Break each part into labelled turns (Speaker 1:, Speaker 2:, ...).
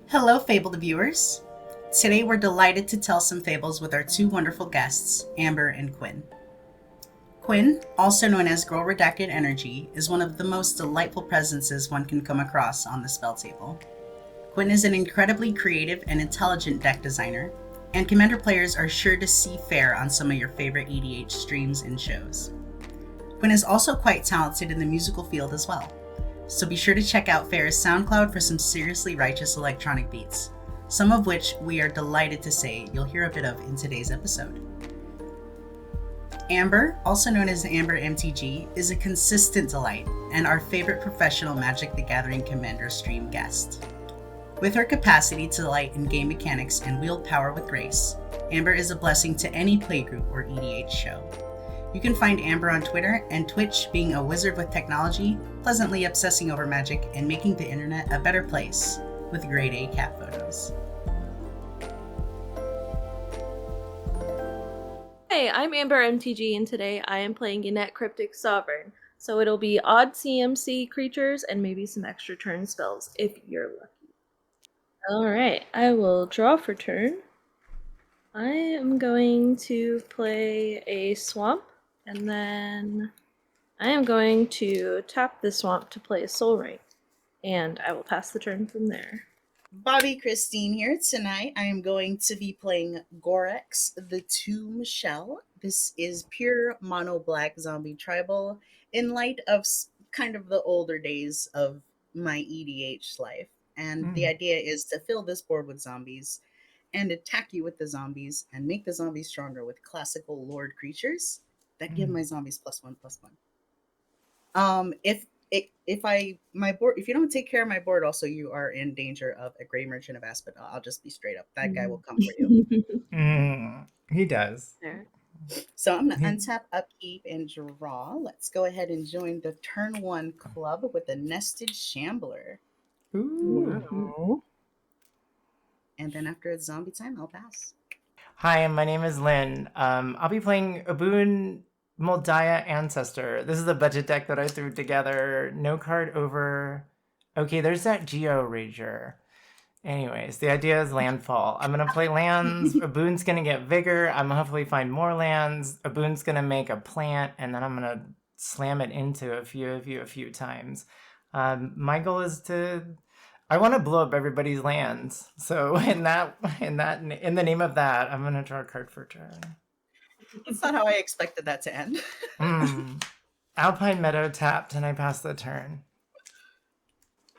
Speaker 1: Hello, Fabled viewers. Today we're delighted to tell some fables with our two wonderful guests, Amber and Quinn. Quinn, also known as GirlDickEnergy, is one of the most delightful presences one can come across on the SpellTable. Quinn is an incredibly creative and intelligent deck designer, and Commander players are sure to see faer on some of your favorite EDH streams and shows. Quinn is also quite talented in the musical field as well, so be sure to check out faer's SoundCloud for some seriously righteous electronic beats, some of which we are delighted to say you'll hear a bit of in today's episode. Amber, also known as Amber MTG, is a consistent delight and our favorite professional Magic the Gathering Commander stream guest. With her capacity to delight in game mechanics and wield power with grace, Amber is a blessing to any playgroup or EDH show. You can find Amber on Twitter and Twitch being a wizard with technology, pleasantly obsessing over magic, and making the internet a better place with grade A cat photos.
Speaker 2: Hey, I'm Amber MTG, and today I am playing Yennett Cryptic Sovereign. So it'll be odd CMC creatures and maybe some extra turn spells if you're lucky. Alright, I will draw for turn. I am going to play a swamp, and then I am going to tap the swamp to play a Soul Ring, and I will pass the turn from there.
Speaker 1: Bobbie-Christine here. Tonight I am going to be playing Gorex, the Tombshell. This is pure mono black zombie tribal in light of kind of the older days of my EDH life. And the idea is to fill this board with zombies and attack you with the zombies and make the zombies stronger with classical lord creatures that give my zombies +1/+1. If you don't take care of my board, also you are in danger of a Grey Merchant of Asphodel. I'll just be straight up. That guy will come for you.
Speaker 3: He does.
Speaker 1: So I'm gonna untap, upkeep, and draw. Let's go ahead and join the turn 1 club with a Nested Shambler.
Speaker 3: Ooh.
Speaker 1: And then after it's zombie time, I'll pass.
Speaker 3: Hi, my name is Lynn. I'll be playing Obuun Daya Ancestor. This is a budget deck that I threw together. No card over. Okay, there's that Geo Rager. Anyways, the idea is landfall. I'm gonna play lands. Obuun's gonna get vigor. I'm gonna hopefully find more lands. Obuun's gonna make a plant, and then I'm gonna slam it into a few times. My goal is I want to blow up everybody's lands. So in the name of that, I'm gonna draw a card for turn.
Speaker 1: That's not how I expected that to end.
Speaker 3: Alpine Meadow tapped, and I pass the turn.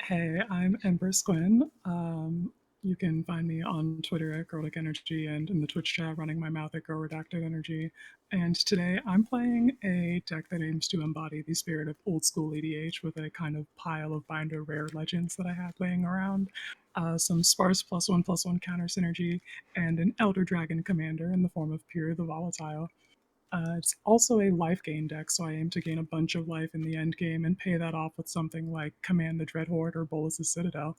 Speaker 4: Hey, I'm Ember Quinn. You can find me on Twitter at GirlDickEnergy and in the Twitch chat running my mouth at GirlDickEnergy. And today I'm playing a deck that aims to embody the spirit of old school EDH with a kind of pile of binder rare legends that I have laying around. Some sparse +1/+1 counter synergy, and an Elder Dragon commander in the form of Piru the Volatile. It's also a life gain deck, so I aim to gain a bunch of life in the end game and pay that off with something like Command the Dreadhorde or Bolas' Citadel.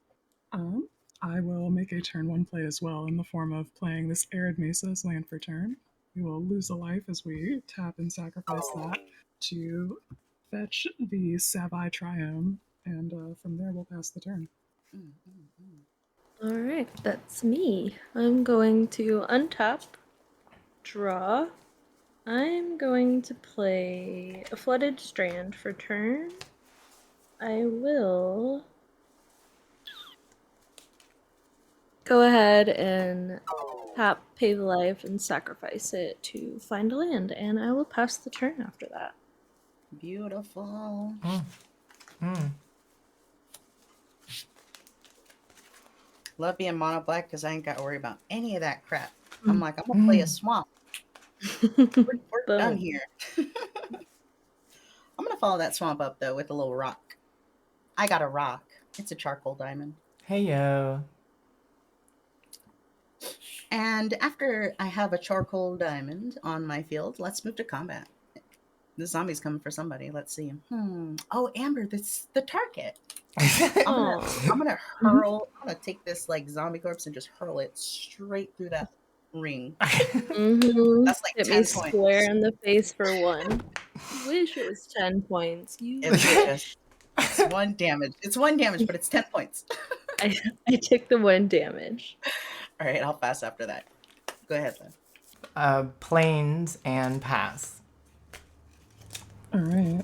Speaker 4: I will make a turn 1 play as well in the form of playing this Arid Mesa as land for turn. We will lose a life as we tap and sacrifice that to fetch the Savai Triome, and from there we'll pass the turn.
Speaker 2: Alright, that's me. I'm going to untap, draw. I'm going to play a Flooded Strand for turn. I will go ahead and tap, pay the life, and sacrifice it to find a land, and I will pass the turn after that.
Speaker 1: Beautiful. Love being mono black because I ain't got to worry about any of that crap. I'm like, I'm gonna play a swamp. We're done here. I'm gonna follow that swamp up though with a little rock. I got a rock. It's a charcoal diamond.
Speaker 3: Hey yo.
Speaker 1: And after I have a charcoal diamond on my field, let's move to combat. The zombie's coming for somebody. Let's see. Oh, Amber, that's the target. I'm gonna take this like zombie corpse and just hurl it straight through that ring. That's like
Speaker 2: Hit
Speaker 1: 10
Speaker 2: me
Speaker 1: points.
Speaker 2: Square in the face for 1. Wish it was 10 points.
Speaker 1: It's 1 damage. It's 1 damage, but it's 10 points.
Speaker 2: I took the 1 damage.
Speaker 1: All right, I'll pass after that. Go ahead, Lynn.
Speaker 3: Planes and pass.
Speaker 4: All right.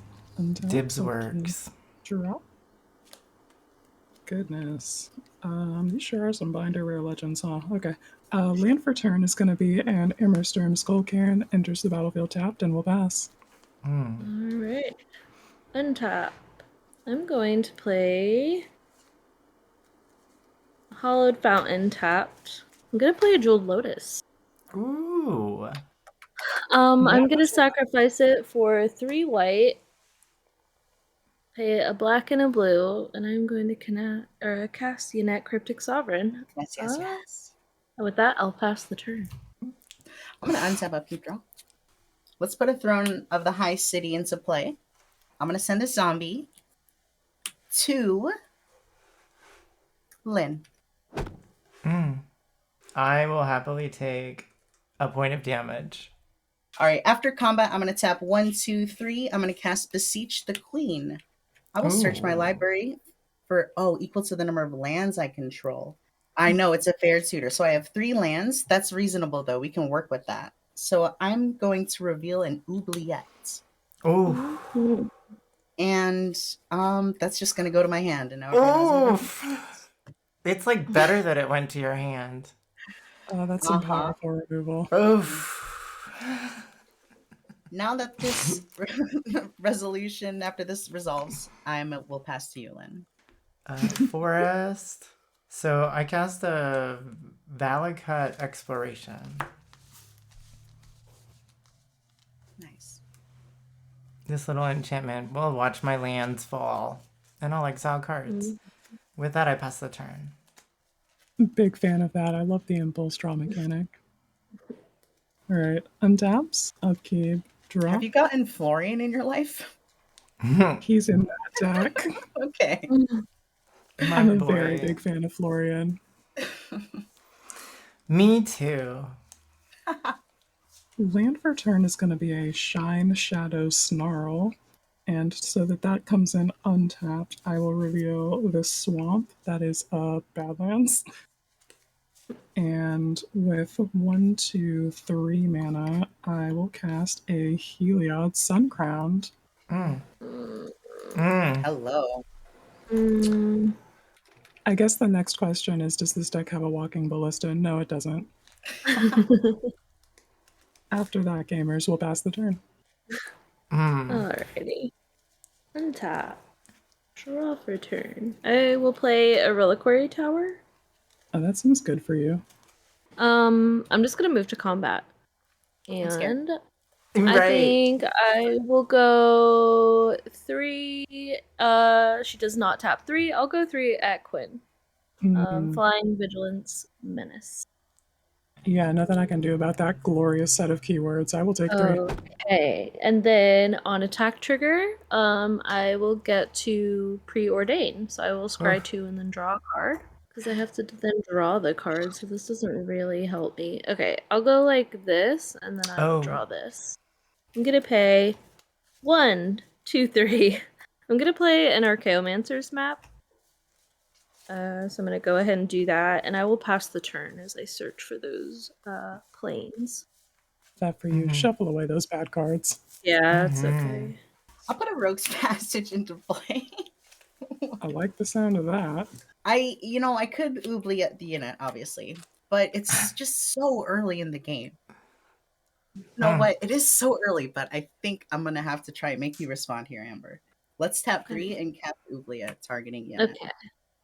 Speaker 3: Dibs works.
Speaker 4: Draw. Goodness. These sure are some binder rare legends, huh? Okay. Land for turn is going to be an Immersturm Skullcairn, enters the battlefield tapped, and will pass.
Speaker 2: All right. Untap. I'm going to play Hollowed Fountain tapped. I'm going to play a Jeweled Lotus.
Speaker 3: Ooh.
Speaker 2: I'm going to sacrifice it for 3 white, pay a black and a blue, and I'm going to cast Yennett Cryptic Sovereign.
Speaker 1: Yes.
Speaker 2: And with that, I'll pass the turn.
Speaker 1: I'm going to untap Upkeep Draw. Let's put a Throne of the High City into play. I'm going to send a zombie to Lynn.
Speaker 3: I will happily take a point of damage.
Speaker 1: All right, after combat, I'm going to tap 1, 2, 3. I'm going to cast Beseech the Queen. I will search my library for, equal to the number of lands I control. I know it's a fair tutor, so I have 3 lands. That's reasonable, though. We can work with that. So I'm going to reveal an oubliette.
Speaker 3: Oh.
Speaker 1: And that's just going to go to my hand. And now
Speaker 3: It's like better that it went to your hand.
Speaker 4: That's some powerful removal.
Speaker 1: Now that this resolution, after this resolves, will pass to you, Lynn.
Speaker 3: Forest. So I cast a Valakut Exploration.
Speaker 1: Nice.
Speaker 3: This little enchantment will watch my lands fall, and I'll exile cards. With that, I pass the turn.
Speaker 4: Big fan of that. I love the impulse draw mechanic. All right, untaps, upkeep, draw.
Speaker 1: Have you gotten Florian in your life?
Speaker 4: He's in that deck.
Speaker 1: Okay.
Speaker 4: I'm a very big fan of Florian.
Speaker 3: Me too.
Speaker 4: Land for turn is going to be a Shine Shadow Snarl. And so that comes in untapped, I will reveal the Swamp. That is Badlands. And with 1, 2, 3 mana, I will cast a Heliod Suncrowned.
Speaker 1: Hello.
Speaker 4: I guess the next question is, does this deck have a Walking Ballista? No, it doesn't. After that, gamers, we'll pass the turn.
Speaker 2: Alrighty. Untap. Draw for turn. I will play a Reliquary Tower.
Speaker 4: Oh, that seems good for you.
Speaker 2: I'm just gonna move to combat. And
Speaker 3: Right.
Speaker 2: I think I will go 3. She does not tap 3. I'll go 3 at Quinn. Flying Vigilance Menace.
Speaker 4: Yeah, nothing I can do about that glorious set of keywords. I will take 3.
Speaker 2: Okay, and then on attack trigger, I will get to preordain. So I will scry 2 and then draw a card. Because I have to then draw the card, so this doesn't really help me. Okay, I'll go like this, and then I will draw this. I'm gonna pay 1, 2, 3. I'm gonna play an Archaeomancer's map. So I'm gonna go ahead and do that, and I will pass the turn as I search for those planes.
Speaker 4: That for you. Shuffle away those bad cards.
Speaker 2: Yeah, it's okay.
Speaker 1: I'll put a Rogue's Passage into play.
Speaker 4: I like the sound of that.
Speaker 1: I could oubliette the Yennett, obviously, but it's just so early in the game. You know what? It is so early, but I think I'm going to have to try and make you respond here, Amber. Let's tap 3 and cast oubliette, targeting Yennett.
Speaker 2: Okay.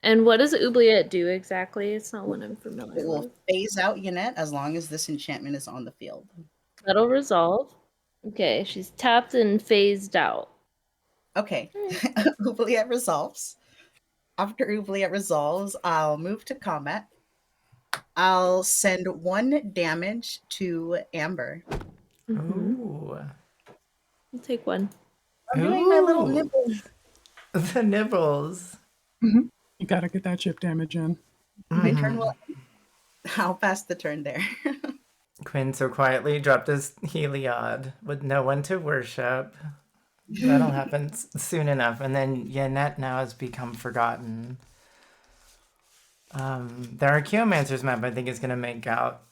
Speaker 2: And what does oubliette do exactly? It's not one I'm familiar with.
Speaker 1: It will phase out Yennett as long as this enchantment is on the field.
Speaker 2: That'll resolve. Okay, she's tapped and phased out.
Speaker 1: Okay. Oubliette resolves. After oubliette resolves, I'll move to combat. I'll send 1 damage to Amber.
Speaker 3: Ooh.
Speaker 2: I'll take 1.
Speaker 1: I'm doing my little nibbles.
Speaker 3: The nibbles.
Speaker 4: You gotta get that chip damage in.
Speaker 1: My turn will end. I'll pass the turn there.
Speaker 3: Quinn so quietly dropped his Heliod with no one to worship. That'll happen soon enough. And then Yennett now has become forgotten. The Archaeomancer's map, I think, is going to make out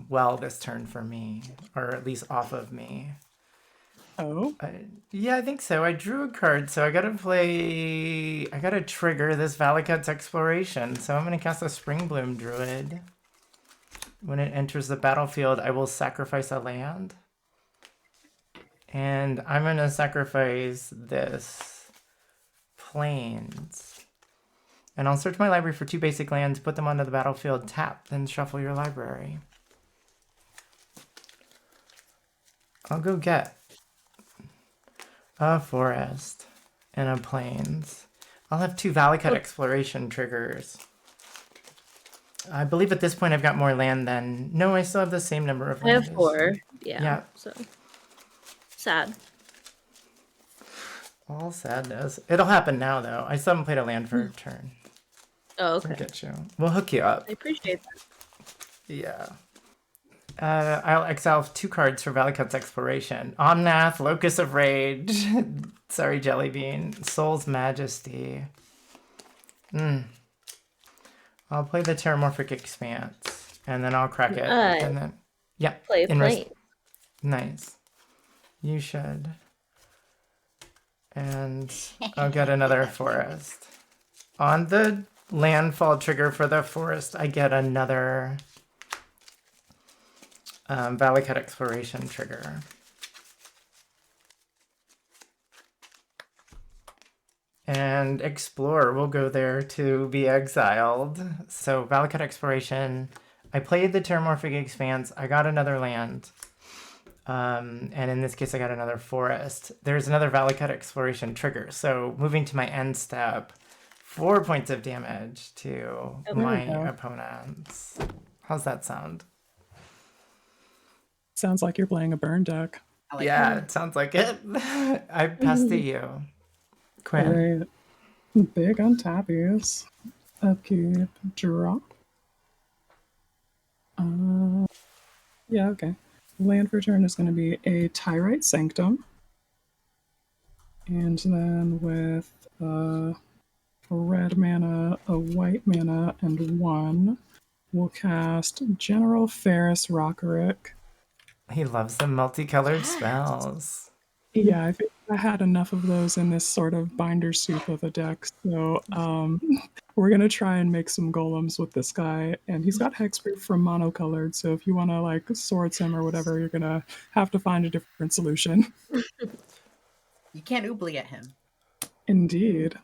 Speaker 3: well this turn for me, or at least off of me.
Speaker 4: Oh,
Speaker 3: Yeah, I think so. I drew a card, so I gotta trigger this Valakut's Exploration. So I'm gonna cast a Springbloom Druid. When it enters the battlefield, I will sacrifice a land. And I'm gonna sacrifice this Plains. And I'll search my library for 2 basic lands, put them onto the battlefield, tap, then shuffle your library. I'll go get a forest and a plains. I'll have 2 Valakut Exploration triggers. I believe at this point I've got more land than... No, I still have the same number of
Speaker 2: I
Speaker 3: land.
Speaker 2: have 4. Yeah.
Speaker 3: Yeah.
Speaker 2: So sad.
Speaker 3: All sadness. It'll happen now, though. I still haven't played a land for a turn.
Speaker 2: Oh,
Speaker 3: We'll
Speaker 2: okay.
Speaker 3: get you. We'll hook you up.
Speaker 2: I appreciate that.
Speaker 3: Yeah. I'll exile 2 cards for Valakut's Exploration. Omnath, Locus of Rage. Sorry, Jellybean. Soul's Majesty. I'll play the Terramorphic Expanse, and then I'll crack it. And then, yeah.
Speaker 2: Play a plane.
Speaker 3: Nice. You should. And I'll get another forest. On the landfall trigger for the forest, I get another Valakut Exploration trigger. And Explore will go there to be exiled. So Valakut Exploration, I played the Terramorphic Expanse, I got another land. And in this case, I got another forest. There's another Valakut Exploration trigger. So moving to my end step, 4 points of damage to my opponents. How's that sound?
Speaker 4: sounds like you're playing a burn deck.
Speaker 1: I like
Speaker 3: Yeah,
Speaker 1: that.
Speaker 3: it sounds like it. I pass to you. Quinn.
Speaker 4: Great. Big on tappies. Upkeep, drop. Yeah, okay. Land for turn is going to be a Tyrite Sanctum. And then with a red mana, a white mana, and 1, we'll cast General Faers Rockerick.
Speaker 3: He loves the multicolored spells.
Speaker 4: Yeah, I think I had enough of those in this sort of binder soup of a deck, so we're going to try and make some golems with this guy, and he's got hexproof from monocolored, so if you want to, like, swords him or whatever, you're going to have to find a different solution.
Speaker 1: You can't oobly at him.
Speaker 4: Indeed.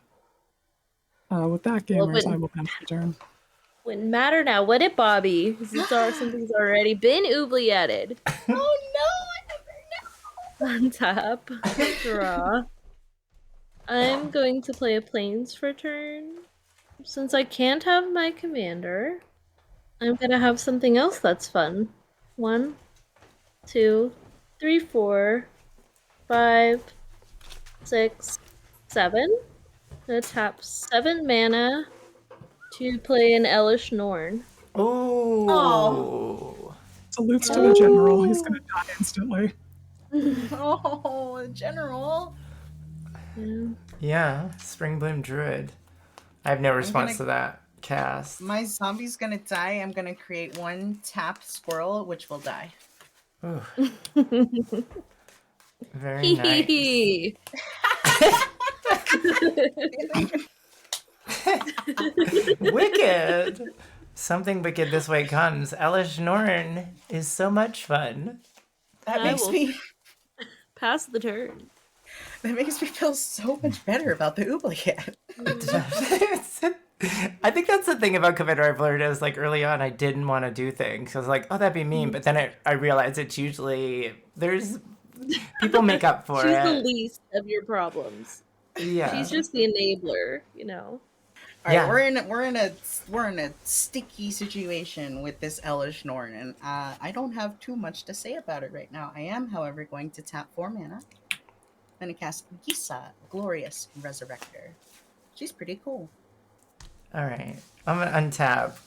Speaker 4: With that, gamers,
Speaker 2: but-
Speaker 4: I will pass the turn.
Speaker 2: Wouldn't matter now, would it, Bobbie? Something's already been oobly-added.
Speaker 1: Oh no!
Speaker 2: On top. Draw. I'm going to play a plains for turn. Since I can't have my commander, I'm gonna have something else that's fun. 1, 2, 3, 4, 5, 6, 7. I'm gonna tap 7 mana to play an Elish Norn.
Speaker 3: Oh.
Speaker 4: Salutes to the general. He's going to die instantly.
Speaker 1: Oh, General.
Speaker 2: Yeah.
Speaker 3: Yeah, Springbloom Druid. I have no response to that cast.
Speaker 1: My zombie's gonna die. I'm gonna create 1 tap squirrel, which will die.
Speaker 3: Ooh. Very nice.
Speaker 2: Hee.
Speaker 3: Wicked! Something wicked this way comes. Elish Norn is so much fun.
Speaker 1: That
Speaker 2: I
Speaker 1: makes
Speaker 2: will-
Speaker 1: me
Speaker 2: Pass the turn.
Speaker 1: that makes me feel so much better about the oubliette.
Speaker 3: I think that's the thing about Commander I've learned is like early on I didn't want to do things. I was like, oh, that'd be mean. But then I realized it's usually there's people make up for
Speaker 2: She's
Speaker 3: it.
Speaker 2: the least of your problems.
Speaker 3: Yeah.
Speaker 2: She's just the enabler, you know.
Speaker 1: All right,
Speaker 3: Yeah.
Speaker 1: we're in a sticky situation with this Elish Norn, and I don't have too much to say about it right now. I am, however, going to tap 4 mana. I'm gonna cast Gisa, Glorious Resurrector. She's pretty cool.
Speaker 3: All right. I'm going to untap.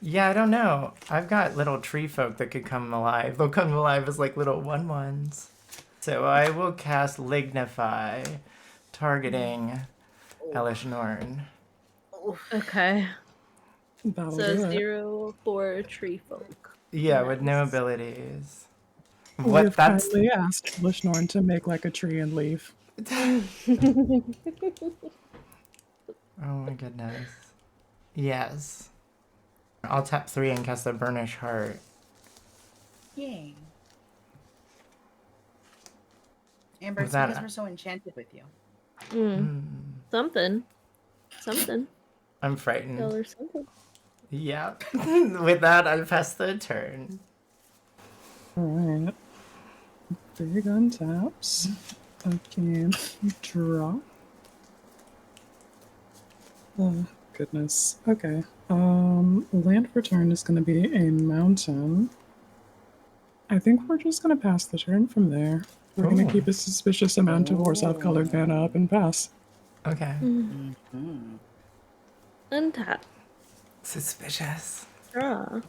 Speaker 3: Yeah, I don't know. I've got little tree folk that could come alive. They'll come alive as like little 1/1s. So I will cast Lignify, targeting Elish Norn.
Speaker 1: Oh,
Speaker 2: Okay.
Speaker 4: That'll
Speaker 2: So
Speaker 4: do it.
Speaker 2: 0 for tree folk.
Speaker 3: Yeah, with no
Speaker 2: Nice.
Speaker 3: abilities.
Speaker 4: We
Speaker 3: What?
Speaker 4: have
Speaker 3: That's.
Speaker 4: kindly asked Lishnorn to make like a tree and leaf.
Speaker 3: Oh my goodness. Yes. I'll tap 3 and cast a Burnish Heart.
Speaker 1: Yay. Amber,
Speaker 3: Was
Speaker 1: it's
Speaker 3: that
Speaker 1: because
Speaker 3: a-
Speaker 1: we're so enchanted with you.
Speaker 2: Something.
Speaker 3: I'm frightened.
Speaker 2: Or something.
Speaker 3: Yeah. With that, I pass the turn.
Speaker 4: Alright. Big untaps. Again. Draw. Oh, goodness. Okay. Land for turn is going to be a mountain. I think we're just going to pass the turn from there. We're going
Speaker 3: Ooh.
Speaker 4: to keep a suspicious amount of Orsov colored mana up and pass.
Speaker 3: Okay.
Speaker 1: Mm-hmm.
Speaker 2: Untap.
Speaker 3: Suspicious.
Speaker 2: Draw.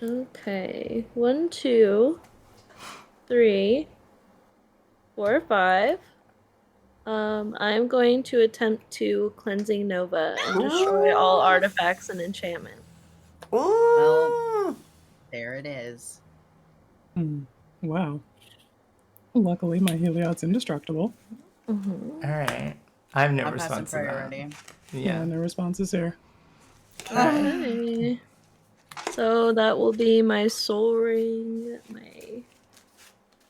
Speaker 2: Okay. 1, 2, 3, 4, 5. I'm going to attempt to Cleansing Nova and destroy all artifacts and enchantment.
Speaker 3: Ooh.
Speaker 1: There it is.
Speaker 4: Wow. Luckily, my Heliod's indestructible.
Speaker 3: All right. I have no
Speaker 1: I'll pass in
Speaker 3: response to that.
Speaker 1: priority.
Speaker 4: Yeah, no responses here.
Speaker 2: Okay. So that will be my Soul Ring, my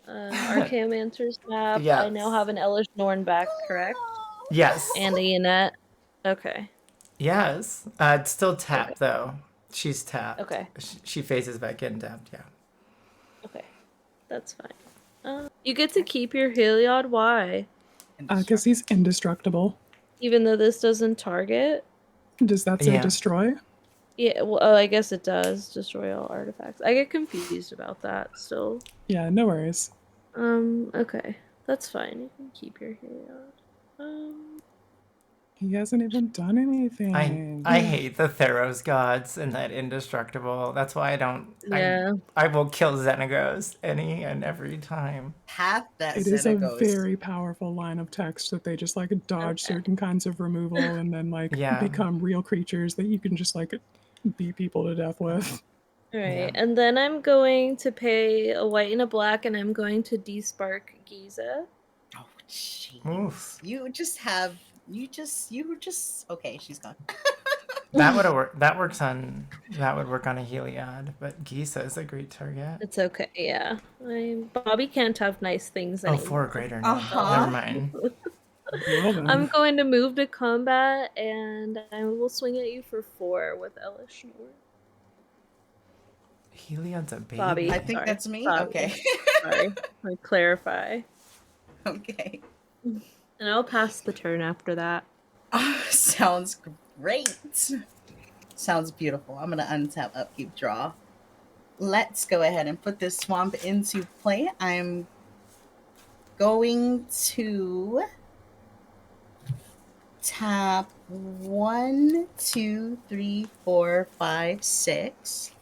Speaker 2: Archaeomancer's map.
Speaker 3: Yes.
Speaker 2: I now have an Elish Norn back, correct?
Speaker 3: Yes.
Speaker 2: And a Yennett. Okay.
Speaker 3: Yes. It's still tapped, though. She's tapped.
Speaker 2: Okay.
Speaker 3: She faces back in tapped, yeah.
Speaker 2: Okay. That's fine. You get to keep your Heliod. Why?
Speaker 4: Because he's indestructible.
Speaker 2: Even though this doesn't target?
Speaker 4: Does that say
Speaker 3: Yeah.
Speaker 4: destroy?
Speaker 2: Yeah, well, I guess it does. Destroy all artifacts. I get confused about that still.
Speaker 4: Yeah, no worries.
Speaker 2: Okay. That's fine. You can keep your Heliod.
Speaker 4: He hasn't even done anything.
Speaker 3: I hate the Theros gods and that indestructible. That's why I don't.
Speaker 2: Yeah.
Speaker 3: I will kill Xenagos any and every time.
Speaker 1: Half that
Speaker 4: It is a
Speaker 1: Xenagos.
Speaker 4: very powerful line of text that they just like dodge certain kinds of removal and then like
Speaker 3: Yeah.
Speaker 4: become real creatures that you can just like beat people to death with.
Speaker 2: Alright,
Speaker 3: Yeah.
Speaker 2: and then I'm going to pay a white and a black, and I'm going to despark Giza.
Speaker 1: Oh, jeez.
Speaker 3: Oof.
Speaker 1: You were just okay. She's gone.
Speaker 3: That would work. That would work on a Heliod, but Giza is a great target.
Speaker 2: It's okay, yeah. Bobbie can't have nice things anymore.
Speaker 3: 4 greater. No.
Speaker 1: Uh-huh.
Speaker 3: Never mind.
Speaker 4: Well, then.
Speaker 2: I'm going to move to combat, and I will swing at you for 4 with Elish Norn.
Speaker 3: Heliod's a baby.
Speaker 2: Bobbie.
Speaker 1: I think
Speaker 2: Sorry.
Speaker 1: that's me.
Speaker 2: Bobbie.
Speaker 1: Okay.
Speaker 2: Sorry, I clarify.
Speaker 1: Okay.
Speaker 2: And I'll pass the turn after that.
Speaker 1: Sounds great. Sounds beautiful. I'm gonna untap, upkeep, draw. Let's go ahead and put this swamp into play. I'm going to tap 1, 2, 3, 4, 5, 6.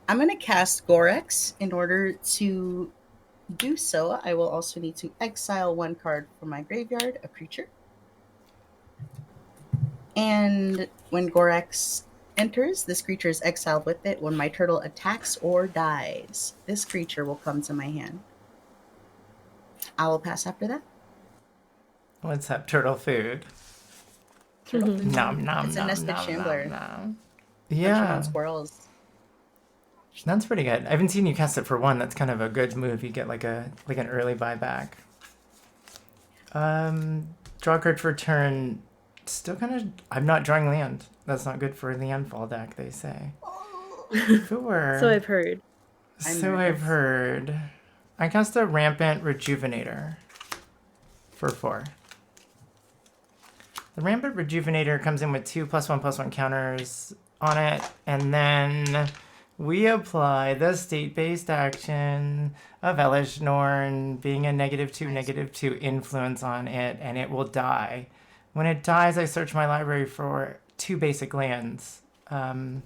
Speaker 1: I'm going to cast Gorex. In order to do so, I will also need to exile 1 card from my graveyard, a creature. And when Gorex enters, this creature is exiled with it. When my turtle attacks or dies, this creature will come to my hand. I will pass after that.
Speaker 3: Let's have turtle food.
Speaker 1: Turtle food.
Speaker 3: Nom nom
Speaker 1: It's a
Speaker 3: nom
Speaker 1: nested
Speaker 3: nom
Speaker 1: shambler.
Speaker 3: nom.
Speaker 1: Punching
Speaker 3: Yeah,
Speaker 1: on squirrels.
Speaker 3: that's pretty good. I haven't seen you cast it for 1. That's kind of a good move. You get like an early buyback. Draw a card for turn. Still kind of. I'm not drawing land. That's not good for landfall deck. They say. Sure.
Speaker 2: So I've heard.
Speaker 3: So I've heard. I cast a Rampant Rejuvenator for 4. The Rampant Rejuvenator comes in with 2 +1/+1 counters on it, and then we apply the state-based action of Elish Norn being a -2/-2 influence on it, and it will die. When it dies, I search my library for 2 basic lands, and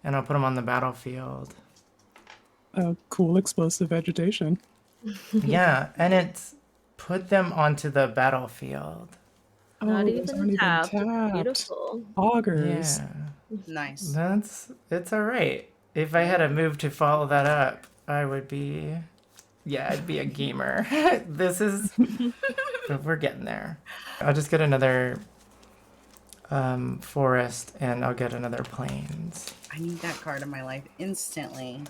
Speaker 3: I'll put them on the battlefield.
Speaker 4: Cool explosive vegetation.
Speaker 3: Yeah, and it's put them onto the battlefield.
Speaker 2: Not
Speaker 4: Oh, those
Speaker 2: even
Speaker 4: aren't even
Speaker 2: tapped.
Speaker 4: tapped.
Speaker 2: Beautiful.
Speaker 4: Augers.
Speaker 3: Yeah.
Speaker 1: Nice.
Speaker 3: It's all right. If I had a move to follow that up, I would be, yeah, I'd be a gamer. This is, but we're getting there. I'll just get another forest, and I'll get another plains.
Speaker 1: I need that card in my life instantly.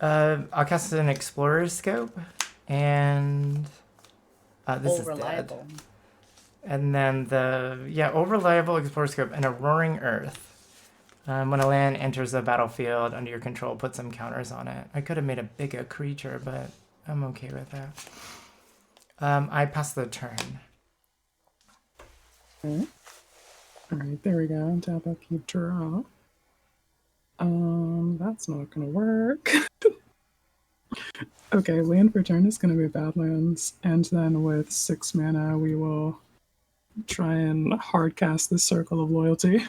Speaker 3: I'll cast an explorer's scope, and this is dead.
Speaker 1: Reliable.
Speaker 3: And then old reliable explorer scope and a roaring earth. When a land enters the battlefield under your control, put some counters on it. I could have made a bigger creature, but I'm okay with that. I pass the turn.
Speaker 4: Okay. All right, there we go. Tap, upkeep, draw. That's not gonna work. Okay, land for turn is gonna be Badlands, and then with 6 mana, we will try and hard cast this Circle of Loyalty.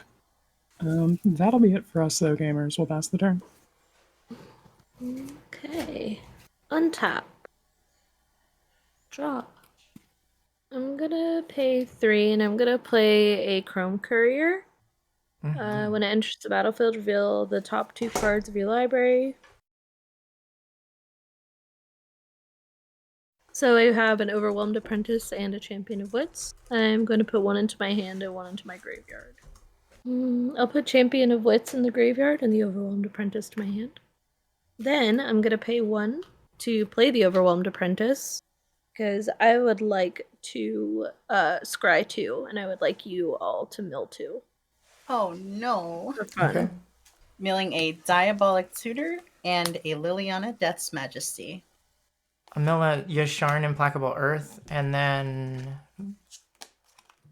Speaker 4: That'll be it for us, though, gamers. We'll pass the turn.
Speaker 2: Okay. Untap. Draw. I'm gonna pay 3 and I'm gonna play a Chrome Courier. When it enters the battlefield, reveal the top 2 cards of your library. So I have an Overwhelmed Apprentice and a Champion of Wits. I'm going to put 1 into my hand and 1 into my graveyard. I'll put Champion of Wits in the graveyard and the Overwhelmed Apprentice to my hand. Then I'm going to pay 1 to play the Overwhelmed Apprentice, because I would like to scry 2, and I would like you all to mill 2.
Speaker 1: Oh no.
Speaker 2: For fun.
Speaker 3: Okay.
Speaker 1: Milling a Diabolic Tutor and a Liliana Death's Majesty.
Speaker 3: I'll mill a Yasharn Implacable Earth, and then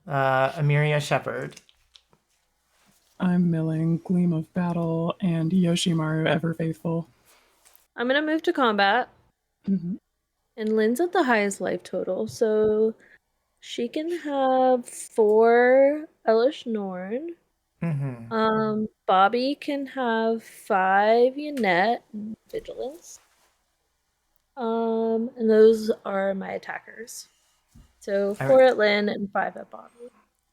Speaker 3: Amiria Shepherd.
Speaker 4: I'm milling Gleam of Battle and Yoshimaru Ever Faithful.
Speaker 2: I'm going to move to combat.
Speaker 4: Mm-hmm.
Speaker 2: And Lynn's at the highest life total, so she can have 4 Elish Norn. Bobbie can have 5 Yennett Vigilance. And those are my attackers. So 4 at Lynn and 5 at Bobbie.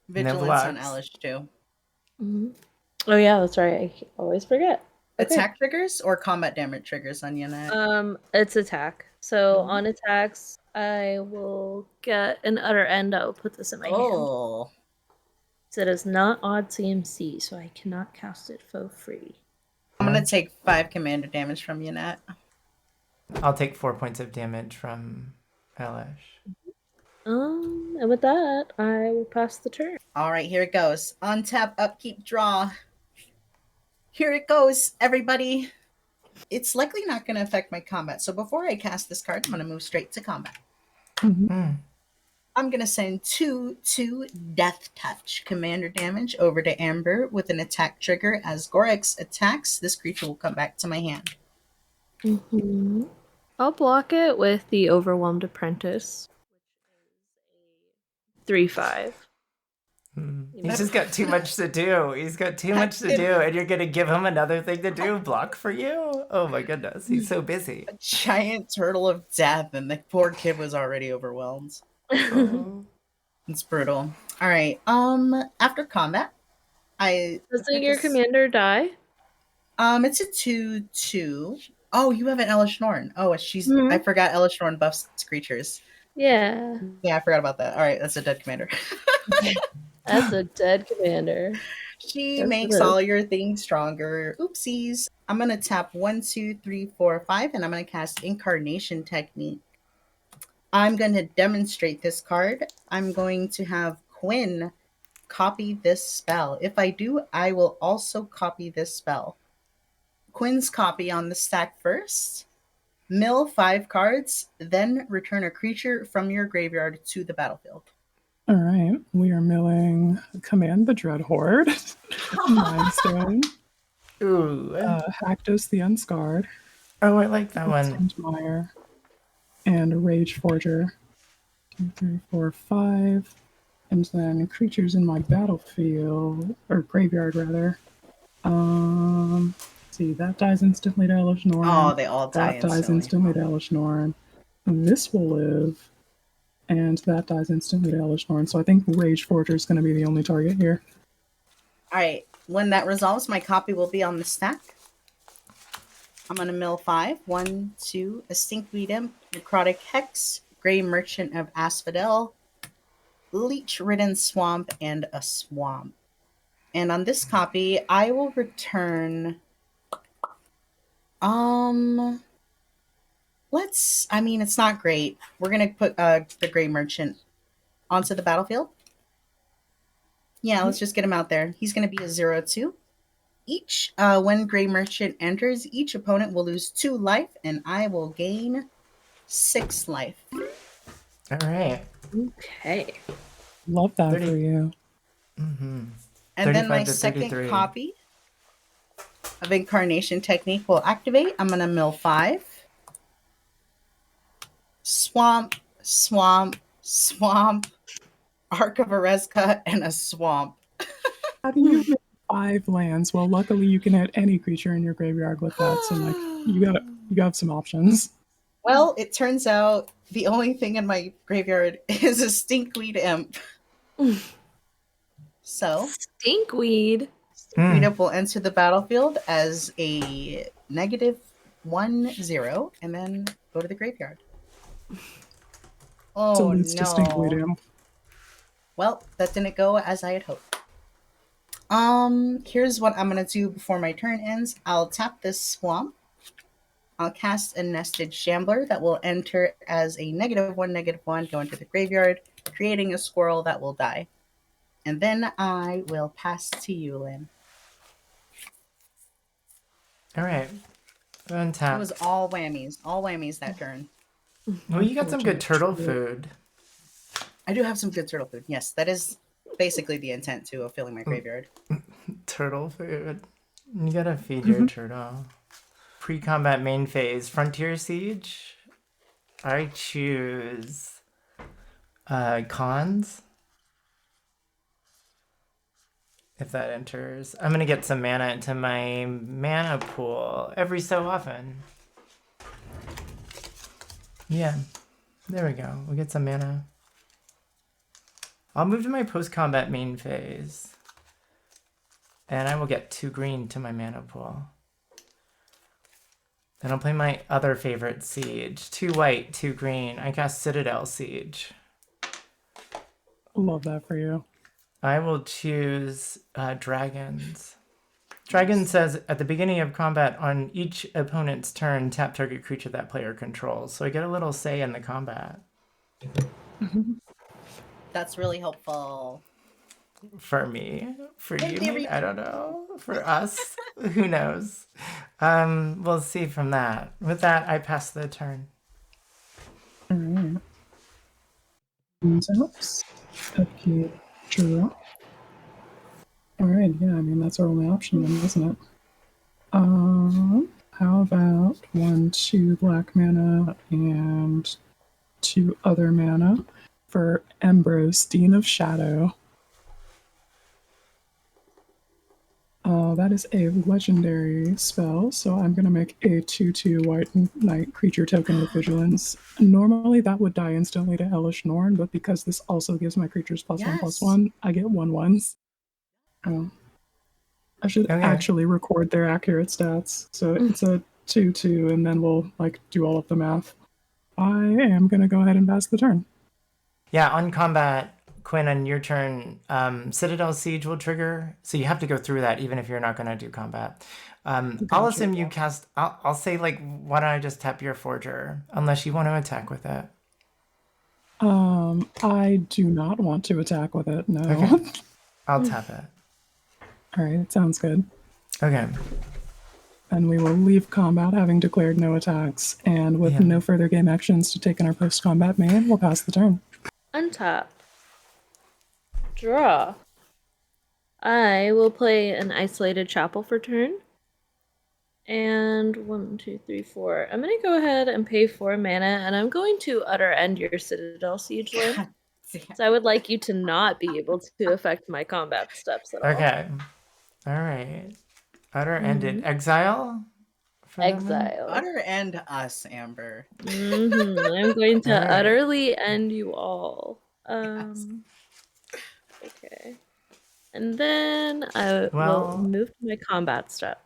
Speaker 1: Vigilance on Elish too.
Speaker 2: Oh yeah, that's right. I always forget. Okay.
Speaker 1: Attack triggers or combat damage triggers on Yennett?
Speaker 2: It's attack. So on attacks, I will get an utter end. I will put this in my hand. So it is not odd CMC, so I cannot cast it for free.
Speaker 1: I'm gonna take 5 commander damage from Yennett.
Speaker 3: I'll take 4 points of damage from Elish.
Speaker 2: And with that, I will pass the turn.
Speaker 1: All right, here it goes. Untap, upkeep, draw. Here it goes, everybody. It's likely not going to affect my combat. So before I cast this card, I'm going to move straight to combat. I'm going to send 2 Death Touch commander damage over to Amber with an attack trigger. As Gorex attacks, this creature will come back to my hand.
Speaker 2: I'll block it with the Overwhelmed Apprentice, which is a 3/5.
Speaker 3: He's just got too much to do. He's got too much to do, and you're going to give him another thing to do? Block for you? Oh my goodness, he's so busy.
Speaker 1: A giant turtle of death, and the poor kid was already overwhelmed. It's brutal. All right. After combat,
Speaker 2: Doesn't your commander die?
Speaker 1: It's a 2/2. Oh, you have an Elish Norn. Oh, she's. I forgot Elish Norn buffs creatures.
Speaker 2: Yeah.
Speaker 1: Yeah, I forgot about that. All right, that's a dead commander.
Speaker 2: That's a dead commander.
Speaker 1: She makes all your things stronger. Oopsies. I'm gonna tap 1, 2, 3, 4, 5, and I'm gonna cast Incarnation Technique. I'm going to demonstrate this card. I'm going to have Quinn copy this spell. If I do, I will also copy this spell. Quinn's copy on the stack first. Mill 5 cards, then return a creature from your graveyard to the battlefield.
Speaker 4: All right, we are milling Command the Dread Horde, Mindstone, Haktos the Unscarred.
Speaker 3: Oh, I like that one.
Speaker 4: Meyer, and Rage Forger. 2, 3, 4, 5. And then creatures in my battlefield, or graveyard rather. See, that dies instantly to Elish Norn.
Speaker 1: Oh, they all die
Speaker 4: instantly. That dies instantly to Elish Norn. This will live. and that dies instantly to Hellish Norn. So I think Rage Forger is going to be the only target here.
Speaker 1: All right. When that resolves, my copy will be on the stack. I'm going to mill 5. 1, 2, a Stinkweed Imp, Necrotic Hex, Grey Merchant of Asphodel, Leech-Ridden Swamp, and a Swamp. And on this copy, I will return... it's not great. We're going to put the Grey Merchant onto the battlefield. Yeah, let's just get him out there. He's going to be a 0/2. When Grey Merchant enters, each opponent will lose 2 life, and I will gain 6 life.
Speaker 3: All right.
Speaker 2: Okay.
Speaker 4: Love that
Speaker 3: 30.
Speaker 4: for you.
Speaker 3: Mm-hmm.
Speaker 1: And then my
Speaker 3: 35 to
Speaker 1: second
Speaker 3: 33.
Speaker 1: copy of Incarnation Technique will activate. I'm going to mill 5. Swamp, Swamp, Swamp, Arc of Erezka, and a Swamp.
Speaker 4: How do you get 5 lands? Well, luckily you can hit any creature in your graveyard with that. So like you got some options.
Speaker 1: Well, it turns out the only thing in my graveyard is a Stinkweed Imp. So
Speaker 2: Stinkweed.
Speaker 1: Stinkweed Imp will enter the battlefield as a -1/0 and then go to the graveyard.
Speaker 4: It's a
Speaker 1: Oh
Speaker 4: least distinctly
Speaker 1: no.
Speaker 4: damn.
Speaker 1: Well, that didn't go as I had hoped. Here's what I'm gonna do before my turn ends. I'll tap this swamp. I'll cast a Nested Shambler that will enter as a -1/-1, go into the graveyard, creating a squirrel that will die. And then I will pass to you, Lynn.
Speaker 3: All right. Untap.
Speaker 1: It was all whammies that turn.
Speaker 3: Well, you got some good turtle food.
Speaker 1: I do have some good turtle food. Yes, that is basically the intent too of filling my graveyard.
Speaker 3: Turtle food. You gotta feed your turtle. Pre-combat main phase. Frontier Siege. I choose cons. If that enters. I'm gonna get some mana into my mana pool every so often. Yeah. There we go. We'll get some mana. I'll move to my post-combat main phase. And I will get 2 green to my mana pool. Then I'll play my other favorite siege. 2 white, 2 green. I cast Citadel Siege.
Speaker 4: Love that for you.
Speaker 3: I will choose dragons. Dragon says at the beginning of combat on each opponent's turn, tap target creature that player controls. So I get a little say in the combat.
Speaker 1: That's really helpful.
Speaker 3: For me. For
Speaker 1: In
Speaker 3: you,
Speaker 1: theory.
Speaker 3: maybe? I don't know. For us, who knows? We'll see from that. With that, I pass the turn.
Speaker 4: All right. Okay. Draw. All right. Yeah. I mean, that's our only option, then, isn't it? How about 1, 2 black mana and 2 other mana for Embrose, Dean of Shadow. That is a legendary spell, so I'm going to make a 2/2 white knight creature token with vigilance. Normally that would die instantly to Hellish Norn, but because this also gives my creatures +1/+1, I get 1/1s. I should actually record their accurate stats. So it's a 2/2, and then we'll do all of the math. I am going to go ahead and pass the turn.
Speaker 3: Yeah, on combat, Quinn, on your turn, Citadel Siege will trigger, so you have to go through that even if you're not going to do combat. I'll assume you cast... I'll say, why don't I just tap your Forger, unless you want to attack with it.
Speaker 4: I do not want to attack with it, no.
Speaker 3: Okay. I'll tap it.
Speaker 4: All right, sounds good.
Speaker 3: Okay.
Speaker 4: And we will leave combat having declared no attacks, and with no further game actions to take in our post-combat main, we'll pass the turn.
Speaker 2: Untap. Draw. I will play an Isolated Chapel for turn. And 1, 2, 3, 4. I'm going to go ahead and pay 4 mana, and I'm going to utter end your Citadel Siege Lane. So I would like you to not be able to affect my combat steps at all.
Speaker 3: Okay. All right. Utter ended. Exile for that one?
Speaker 2: Exile.
Speaker 1: Utter end us, Amber.
Speaker 2: I'm going to
Speaker 3: Alright.
Speaker 2: utterly end you all. Okay. And then I
Speaker 3: Well-
Speaker 2: will move to my combat step.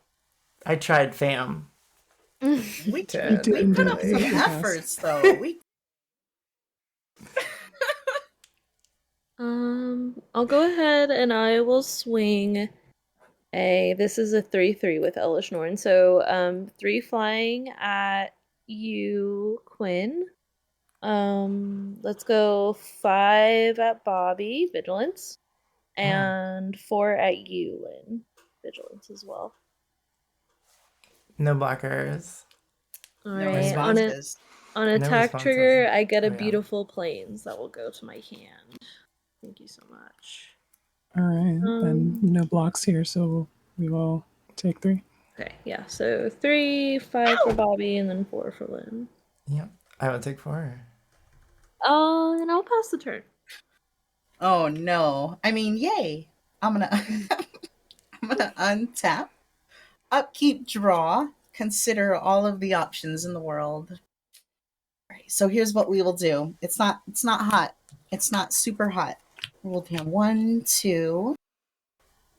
Speaker 3: I tried fam.
Speaker 1: We
Speaker 3: to-
Speaker 4: didn't
Speaker 1: put
Speaker 4: do
Speaker 1: up
Speaker 4: it.
Speaker 1: some
Speaker 4: Yes.
Speaker 1: efforts, though.
Speaker 2: I'll go ahead and I will swing this is a 3/3 with Elish Norn. So 3 flying at you, Quinn. Let's go 5 at Bobbie, Vigilance. And 4 at you, Lynn. Vigilance as well.
Speaker 3: No blockers.
Speaker 1: No
Speaker 2: Alright.
Speaker 1: responses.
Speaker 2: On
Speaker 3: No
Speaker 2: attack
Speaker 3: responses.
Speaker 2: trigger, I get a
Speaker 3: Oh, yeah.
Speaker 2: beautiful plains that will go to my hand. Thank you so much.
Speaker 4: All right, then no blocks here, so we will take 3.
Speaker 2: Okay, yeah. So 3, 5 for Bobbie, and then 4 for Lynn.
Speaker 3: Yep. I will take 4.
Speaker 2: And I'll pass the turn.
Speaker 1: Oh no! I mean, yay! I'm gonna untap, upkeep, draw. Consider all of the options in the world. All right, so here's what we will do. It's not hot. It's not super hot. We'll do 1, 2,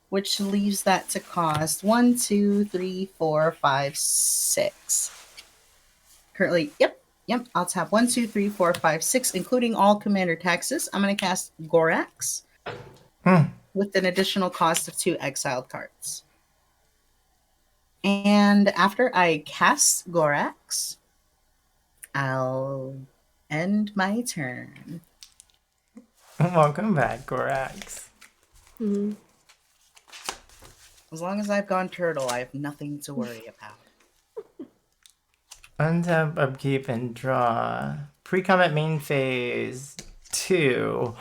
Speaker 1: which leaves that to cost 1, 2, 3, 4, 5, 6. Currently, yep. I'll tap 1, 2, 3, 4, 5, 6, including all commander taxes. I'm going to cast Gorex with an additional cost of 2 exiled cards. And after I cast Gorex, I'll end my turn.
Speaker 3: Welcome back, Gorex.
Speaker 2: Mm-hmm.
Speaker 1: As long as I've gone turtle, I have nothing to worry about.
Speaker 3: Untap, upkeep, and draw. Pre-combat main phase 2.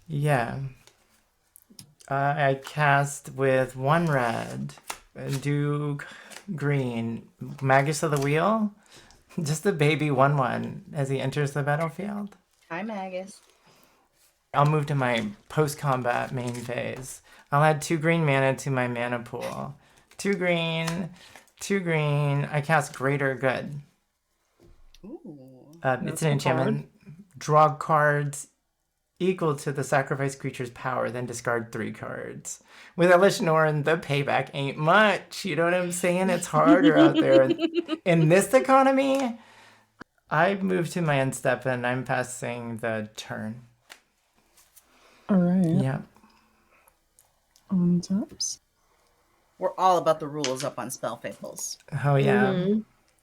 Speaker 3: Yeah. I cast with 1 red and do green. Magus of the Wheel. Just a baby 1/1 as he enters the battlefield.
Speaker 1: Hi, Magus.
Speaker 3: I'll move to my post-combat main phase. I'll add 2 green mana to my mana pool. 2 green, 2 green. I cast Greater Good.
Speaker 1: Ooh.
Speaker 3: It's an enchantment. Draw cards equal to the sacrifice creature's power, then discard 3 cards. With Elish Norn, the payback ain't much. You know what I'm saying? It's harder out there. In this economy, I moved to my end step and I'm passing the turn.
Speaker 4: All right.
Speaker 3: Yeah.
Speaker 4: On taps.
Speaker 1: We're all about the rules up on SpellTables.
Speaker 3: Oh, yeah.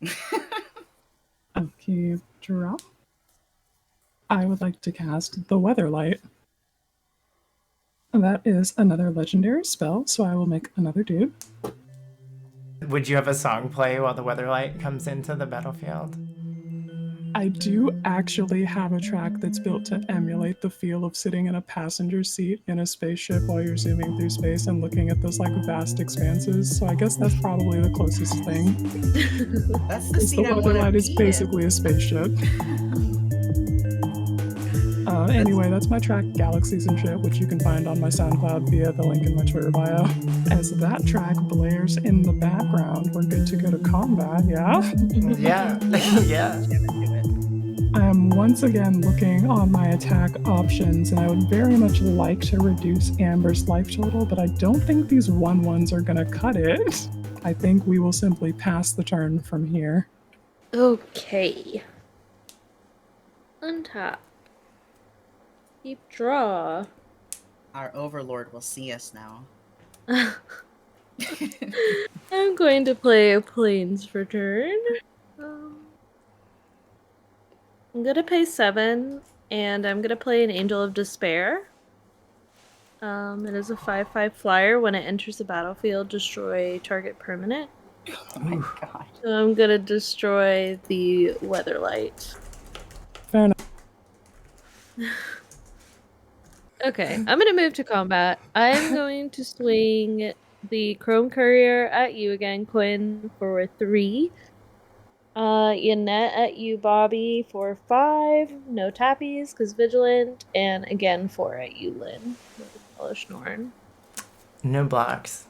Speaker 2: Mm-hmm.
Speaker 4: Upkeep, draw. I would like to cast the Weatherlight. That is another legendary spell, so I will make another dude.
Speaker 3: Would you have a song play while the Weatherlight comes into the battlefield?
Speaker 4: I do actually have a track that's built to emulate the feel of sitting in a passenger seat in a spaceship while you're zooming through space and looking at those like vast expanses. So I guess that's probably the closest thing.
Speaker 1: That's the
Speaker 4: The
Speaker 1: seat I want to
Speaker 4: Weatherlight is
Speaker 1: be
Speaker 4: basically a spaceship. Anyway, that's my track Galaxies and Shit, which you can find on my SoundCloud via the link in my Twitter bio. As that track blares in the background, we're good to go to combat, yeah?
Speaker 3: Yeah. Yeah.
Speaker 4: I am once again looking on my attack options, and I would very much like to reduce Amber's life total, but I don't think these 1/1s are gonna cut it. I think we will simply pass the turn from here.
Speaker 2: Okay. Untap. Keep draw.
Speaker 1: Our overlord will see us now.
Speaker 2: I'm going to play a plains for turn. I'm gonna pay 7, and I'm gonna play an Angel of Despair. It is a 5/5 flyer. When it enters the battlefield, destroy target permanent.
Speaker 1: Oh my god.
Speaker 2: So I'm gonna destroy the Weatherlight.
Speaker 4: Fair enough.
Speaker 2: Okay, I'm gonna move to combat. I'm going to swing the Chrome Courier at you again, Quinn, for 3. Yennett at you, Bobbie, for 5. No tappies, because Vigilant. And again, 4 at you, Lynn. With Norn.
Speaker 3: No blocks.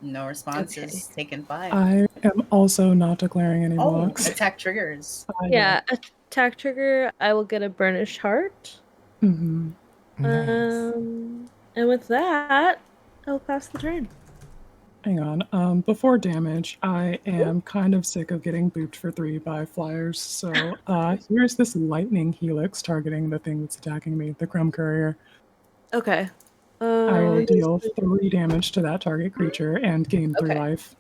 Speaker 1: No responses.
Speaker 2: Okay.
Speaker 1: Taken 5.
Speaker 4: I am also not declaring any
Speaker 1: Oh,
Speaker 4: blocks.
Speaker 1: attack triggers.
Speaker 2: Yeah, attack trigger, I will get a burnished heart.
Speaker 4: Mm-hmm.
Speaker 3: Nice.
Speaker 2: And with that, I'll pass the turn.
Speaker 4: Hang on. Before damage, I am kind of sick of getting booped for 3 by flyers. So here's this lightning helix targeting the thing that's attacking me, the Crumb Courier.
Speaker 2: Okay.
Speaker 4: I will deal 3 damage to that target creature and gain 3
Speaker 2: Okay.
Speaker 4: life.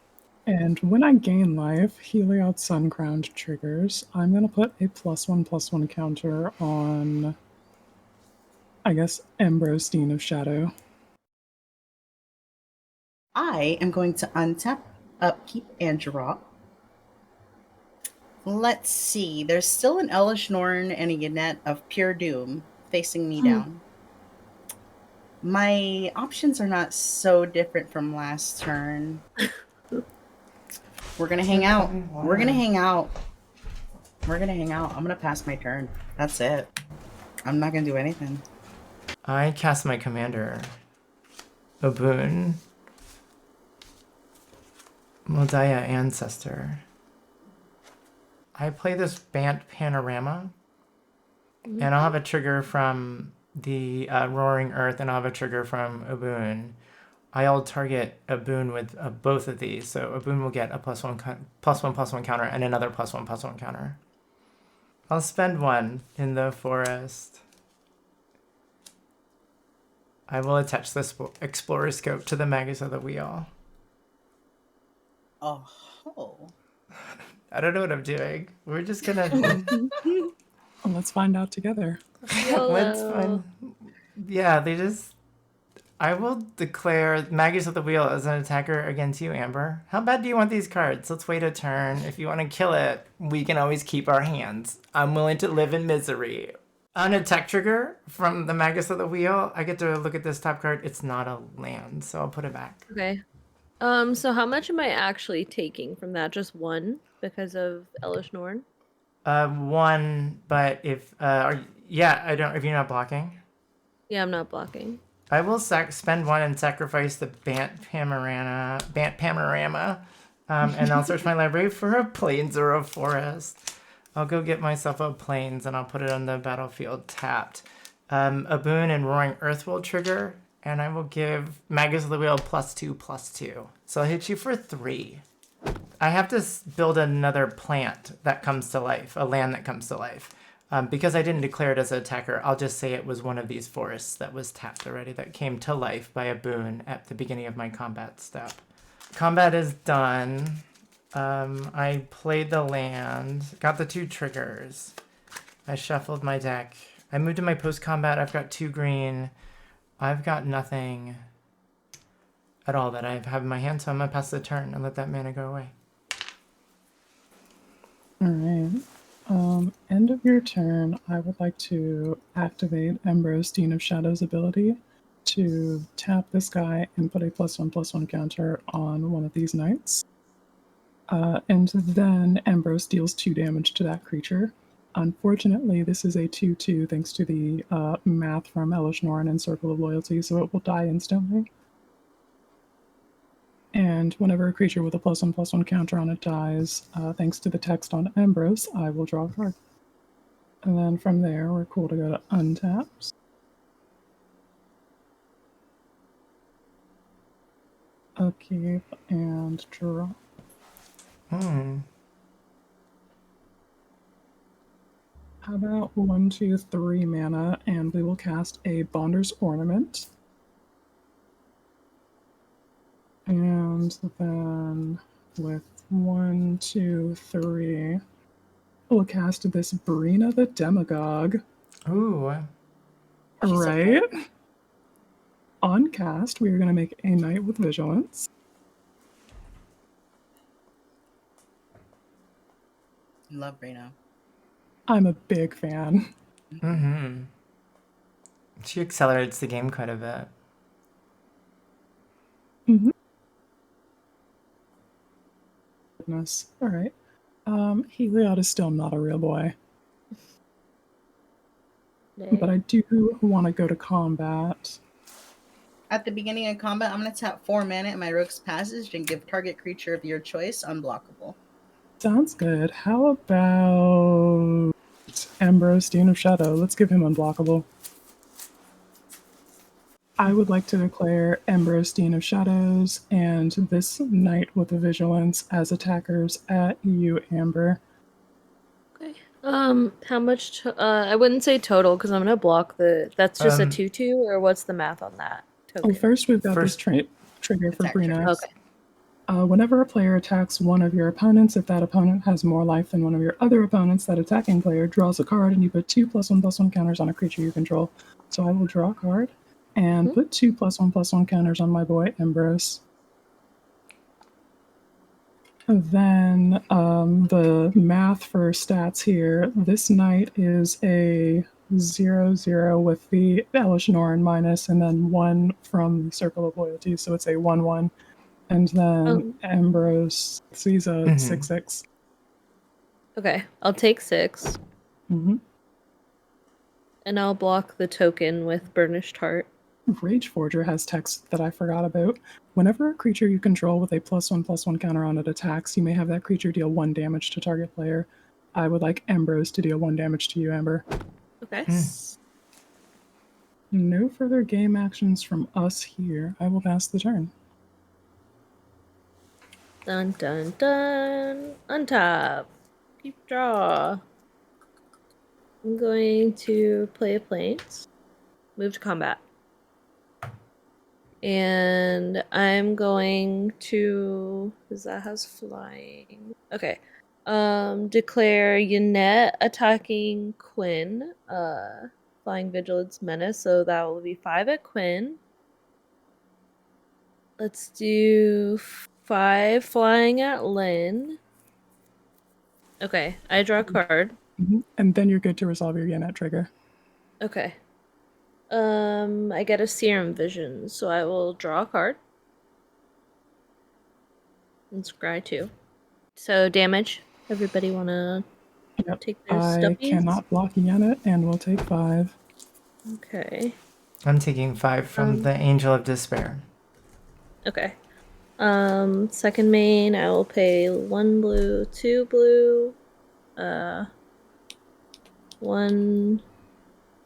Speaker 4: And when I gain life, Heliod Suncrowned triggers. I'm going to put a +1/+1 counter on, I guess, Ambrosine of Shadow.
Speaker 1: I am going to untap, upkeep, and draw. Let's see. There's still an Elish Norn and a Yennett of pure doom facing me down. My options are not so different from last turn. We're gonna hang out. We're gonna hang out. We're gonna hang out. I'm gonna pass my turn. That's it. I'm not gonna do anything.
Speaker 3: I cast my commander, Obuun, Daya, Ancestor. I play this Bant Panorama, and I'll have a trigger from the Roaring Earth, and I'll have a trigger from Obuun. I'll target Obuun with both of these, so Obuun will get a +1/+1 counter and another +1/+1 counter. I'll spend 1 in the forest. I will attach this Explorer Scope to the Magus of the Wheel.
Speaker 1: Oh.
Speaker 3: I don't know what I'm doing. We're just gonna...
Speaker 4: Well, let's find out together.
Speaker 3: Let's find... Yeah, they just... I will declare Magus of the Wheel as an attacker against you, Amber. How bad do you want these cards? Let's wait a turn. If you want to kill it, we can always keep our hands. I'm willing to live in misery. On attack trigger from the Magus of the Wheel, I get to look at this top card. It's not a land, so I'll put it back.
Speaker 2: Okay. So how much am I actually taking from that? Just 1 because of Elish Norn?
Speaker 3: 1, but if if you're not blocking.
Speaker 2: Yeah, I'm not blocking.
Speaker 3: I will spend 1 and sacrifice the Bant Panorama, and I'll search my library for a plains or a forest. I'll go get myself a plains and I'll put it on the battlefield tapped. Obuun and Roaring Earth will trigger, and I will give Magus of the Wheel +2/+2. So I'll hit you for 3. I have to build another plant that comes to life, a land that comes to life. Because I didn't declare it as an attacker, I'll just say it was one of these forests that was tapped already that came to life by Obuun at the beginning of my combat step. Combat is done. I played the land, got the 2 triggers. I shuffled my deck. I moved to my post-combat. I've got 2 green. I've got nothing at all that I have in my hand, so I'm going to pass the turn and let that mana go away.
Speaker 4: All right. End of your turn, I would like to activate Ambrosine of Shadow's ability to tap this guy and put a +1/+1 counter on one of these knights. And then Ambrose deals 2 damage to that creature. Unfortunately, this is a 2/2 thanks to the math from Elish Norn and Circle of Loyalty, so it will die instantly. And whenever a creature with a +1/+1 counter on it dies, thanks to the text on Ambrose, I will draw a card. And then from there, we're cool to go to untaps. Upkeep and draw. How about 1, 2, 3 mana, and we will cast a Bonder's Ornament. And then with 1, 2, 3, we'll cast this Brina the Demagogue.
Speaker 3: Ooh.
Speaker 4: Right? On cast, we are going to make a knight with vigilance.
Speaker 1: Love Brina.
Speaker 4: I'm a big fan.
Speaker 3: Mm-hmm. She accelerates the game quite a bit.
Speaker 4: Mm-hmm. Goodness. All right. Heliod is still not a real boy. But I do want to go to combat.
Speaker 1: At the beginning of combat, I'm going to tap 4 mana in my Rogue's Passage and give target creature of your choice unblockable.
Speaker 4: Sounds good. How about Ambrose, Dean of Shadow? Let's give him unblockable. I would like to declare Ambrose, Dean of Shadows, and this Knight with a Vigilance as attackers at you, Amber.
Speaker 2: Okay. How much? I wouldn't say total because I'm gonna block the. That's just a 2/2, or what's the math on that token?
Speaker 4: Well, first we've got this trigger for
Speaker 1: Attack
Speaker 4: Brina.
Speaker 1: triggers.
Speaker 2: Okay.
Speaker 4: Whenever a player attacks one of your opponents, if that opponent has more life than one of your other opponents, that attacking player draws a card, and you put 2+1/+1 counters on a creature you control. So I will draw a card and put 2+1/+1 counters on my boy Ambrose. Then the math for stats here. This Knight is a 0/0 with the Elish Norn minus, and then 1 from the Circle of Loyalty, so it's a 1/1. And then Ambrose sees a 6/6.
Speaker 2: Okay, I'll take 6.
Speaker 4: Mm-hmm.
Speaker 2: And I'll block the token with Burnished Heart.
Speaker 4: Rage Forger has text that I forgot about. Whenever a creature you control with a +1/+1 counter on it attacks, you may have that creature deal 1 damage to target player. I would like Ambrose to deal 1 damage to you, Amber.
Speaker 2: Okay.
Speaker 4: No further game actions from us here. I will pass the turn.
Speaker 2: Dun dun dun. Untap. Keep draw. I'm going to play a Plains. Move to combat. And I'm going to, because that has flying. Okay. Declare Yennett attacking Quinn. Flying Vigilance Menace, so that will be 5 at Quinn. Let's do 5 flying at Lynn. Okay, I draw a card.
Speaker 4: And then you're good to resolve your Yennett trigger.
Speaker 2: Okay. I get a Serum Vision, so I will draw a card. And scry 2. So damage. Everybody wanna take their
Speaker 4: I
Speaker 2: stuffies?
Speaker 4: cannot block Yennett and will take 5.
Speaker 2: Okay.
Speaker 3: I'm taking 5 from the Angel of Despair.
Speaker 2: Okay. Second main, I will pay 1 blue, 2 blue. 1,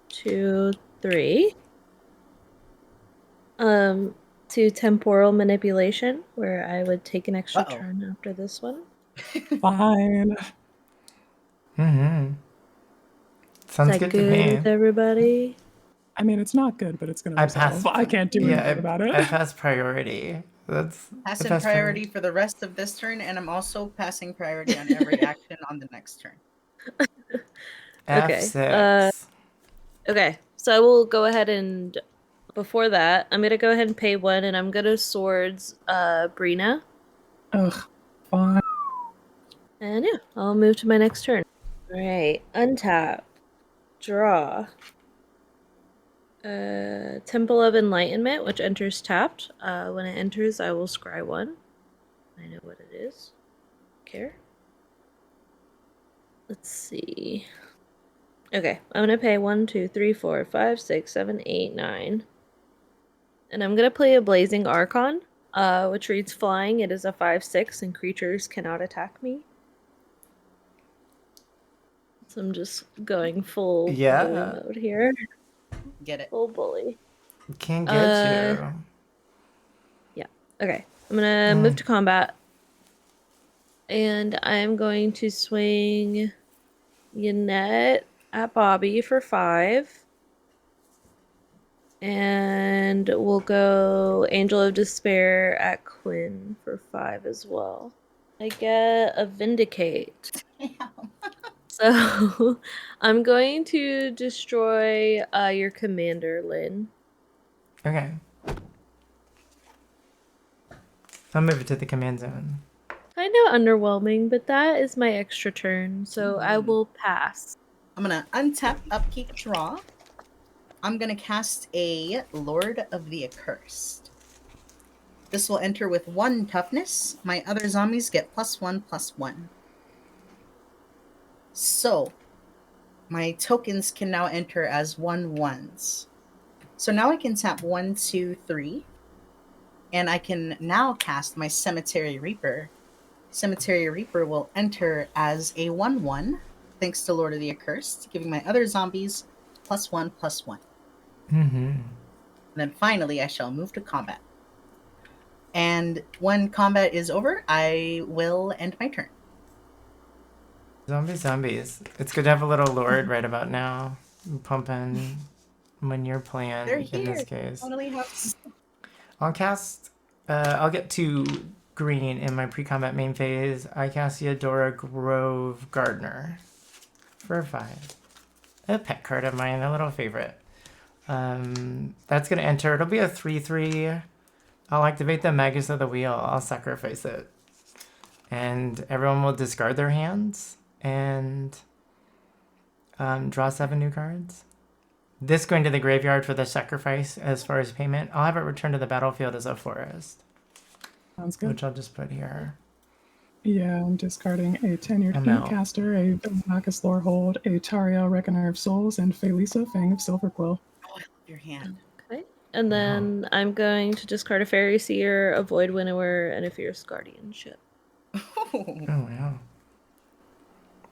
Speaker 2: 2, 3. To Temporal Manipulation, where I would take an extra turn after this one.
Speaker 4: Fine.
Speaker 3: Sounds
Speaker 2: Is that
Speaker 3: good to me.
Speaker 2: with everybody?
Speaker 4: I mean, it's not good, but it's going to resolve. I can't do anything about it.
Speaker 3: I pass priority.
Speaker 1: Passing priority for the rest of this turn, and I'm also passing priority on every action on the next turn.
Speaker 3: F6.
Speaker 2: Okay, so I will go ahead and, before that, I'm going to go ahead and pay 1, and I'm going to Swords Brina.
Speaker 4: Ugh, fine.
Speaker 2: And yeah, I'll move to my next turn. Alright, untap. Draw. Temple of Enlightenment, which enters tapped. When it enters, I will scry 1. I know what it is. Care. Let's see. Okay, I'm gonna pay 1, 2, 3, 4, 5, 6, 7, 8, 9. And I'm gonna play a Blazing Archon, which reads Flying. It is a 5/6, and creatures cannot attack me. So I'm just going full bully mode here.
Speaker 1: Get it.
Speaker 2: Full bully.
Speaker 3: Can't get you.
Speaker 2: Yeah. Okay. I'm gonna move to combat. And I'm going to swing Yennett at Bobbie for 5. And we'll go Angel of Despair at Quinn for 5 as well. I get a Vindicate. So I'm going to destroy your commander, Lynn.
Speaker 3: Okay. I'll move it to the command zone.
Speaker 2: Kind of underwhelming, but that is my extra turn, so I will pass.
Speaker 1: I'm gonna untap, upkeep, draw. I'm gonna cast a Lord of the Accursed. This will enter with 1 toughness. My other zombies get +1/+1. So, my tokens can now enter as 1/1s. So now I can tap 1, 2, 3, and I can now cast my Cemetery Reaper. Cemetery Reaper will enter as a 1/1, thanks to Lord of the Accursed, giving my other zombies +1/+1.
Speaker 3: Mm-hmm.
Speaker 1: Then finally, I shall move to combat. And when combat is over, I will end my turn.
Speaker 3: Zombies. It's good to have a little lord right about now. Pumping when you're playing,
Speaker 1: They're
Speaker 3: in
Speaker 1: here.
Speaker 3: this case.
Speaker 1: Totally have.
Speaker 3: I'll cast... I'll get 2 green in my pre-combat main phase. I cast Eudora Grove Gardener for 5. A pet card of mine, a little favorite. That's going to enter. It'll be a 3/3. I'll activate the Magus of the Wheel. I'll sacrifice it. And everyone will discard their hands and draw 7 new cards. This going to the graveyard for the sacrifice as far as payment. I'll have it returned to the battlefield as a forest.
Speaker 4: Sounds good.
Speaker 3: Which I'll just put here.
Speaker 4: Yeah, I'm discarding a Tenured
Speaker 3: I'm out.
Speaker 4: Caster, a Marcus Lorehold, a Tariel Reckoner of Souls, and Felisa Fang of Silverquill.
Speaker 1: Oh, I love your hand.
Speaker 2: Okay. And then I'm going to discard a Fairy Seer, a Void Winnower, and a Fierce Guardianship.
Speaker 3: Oh, wow.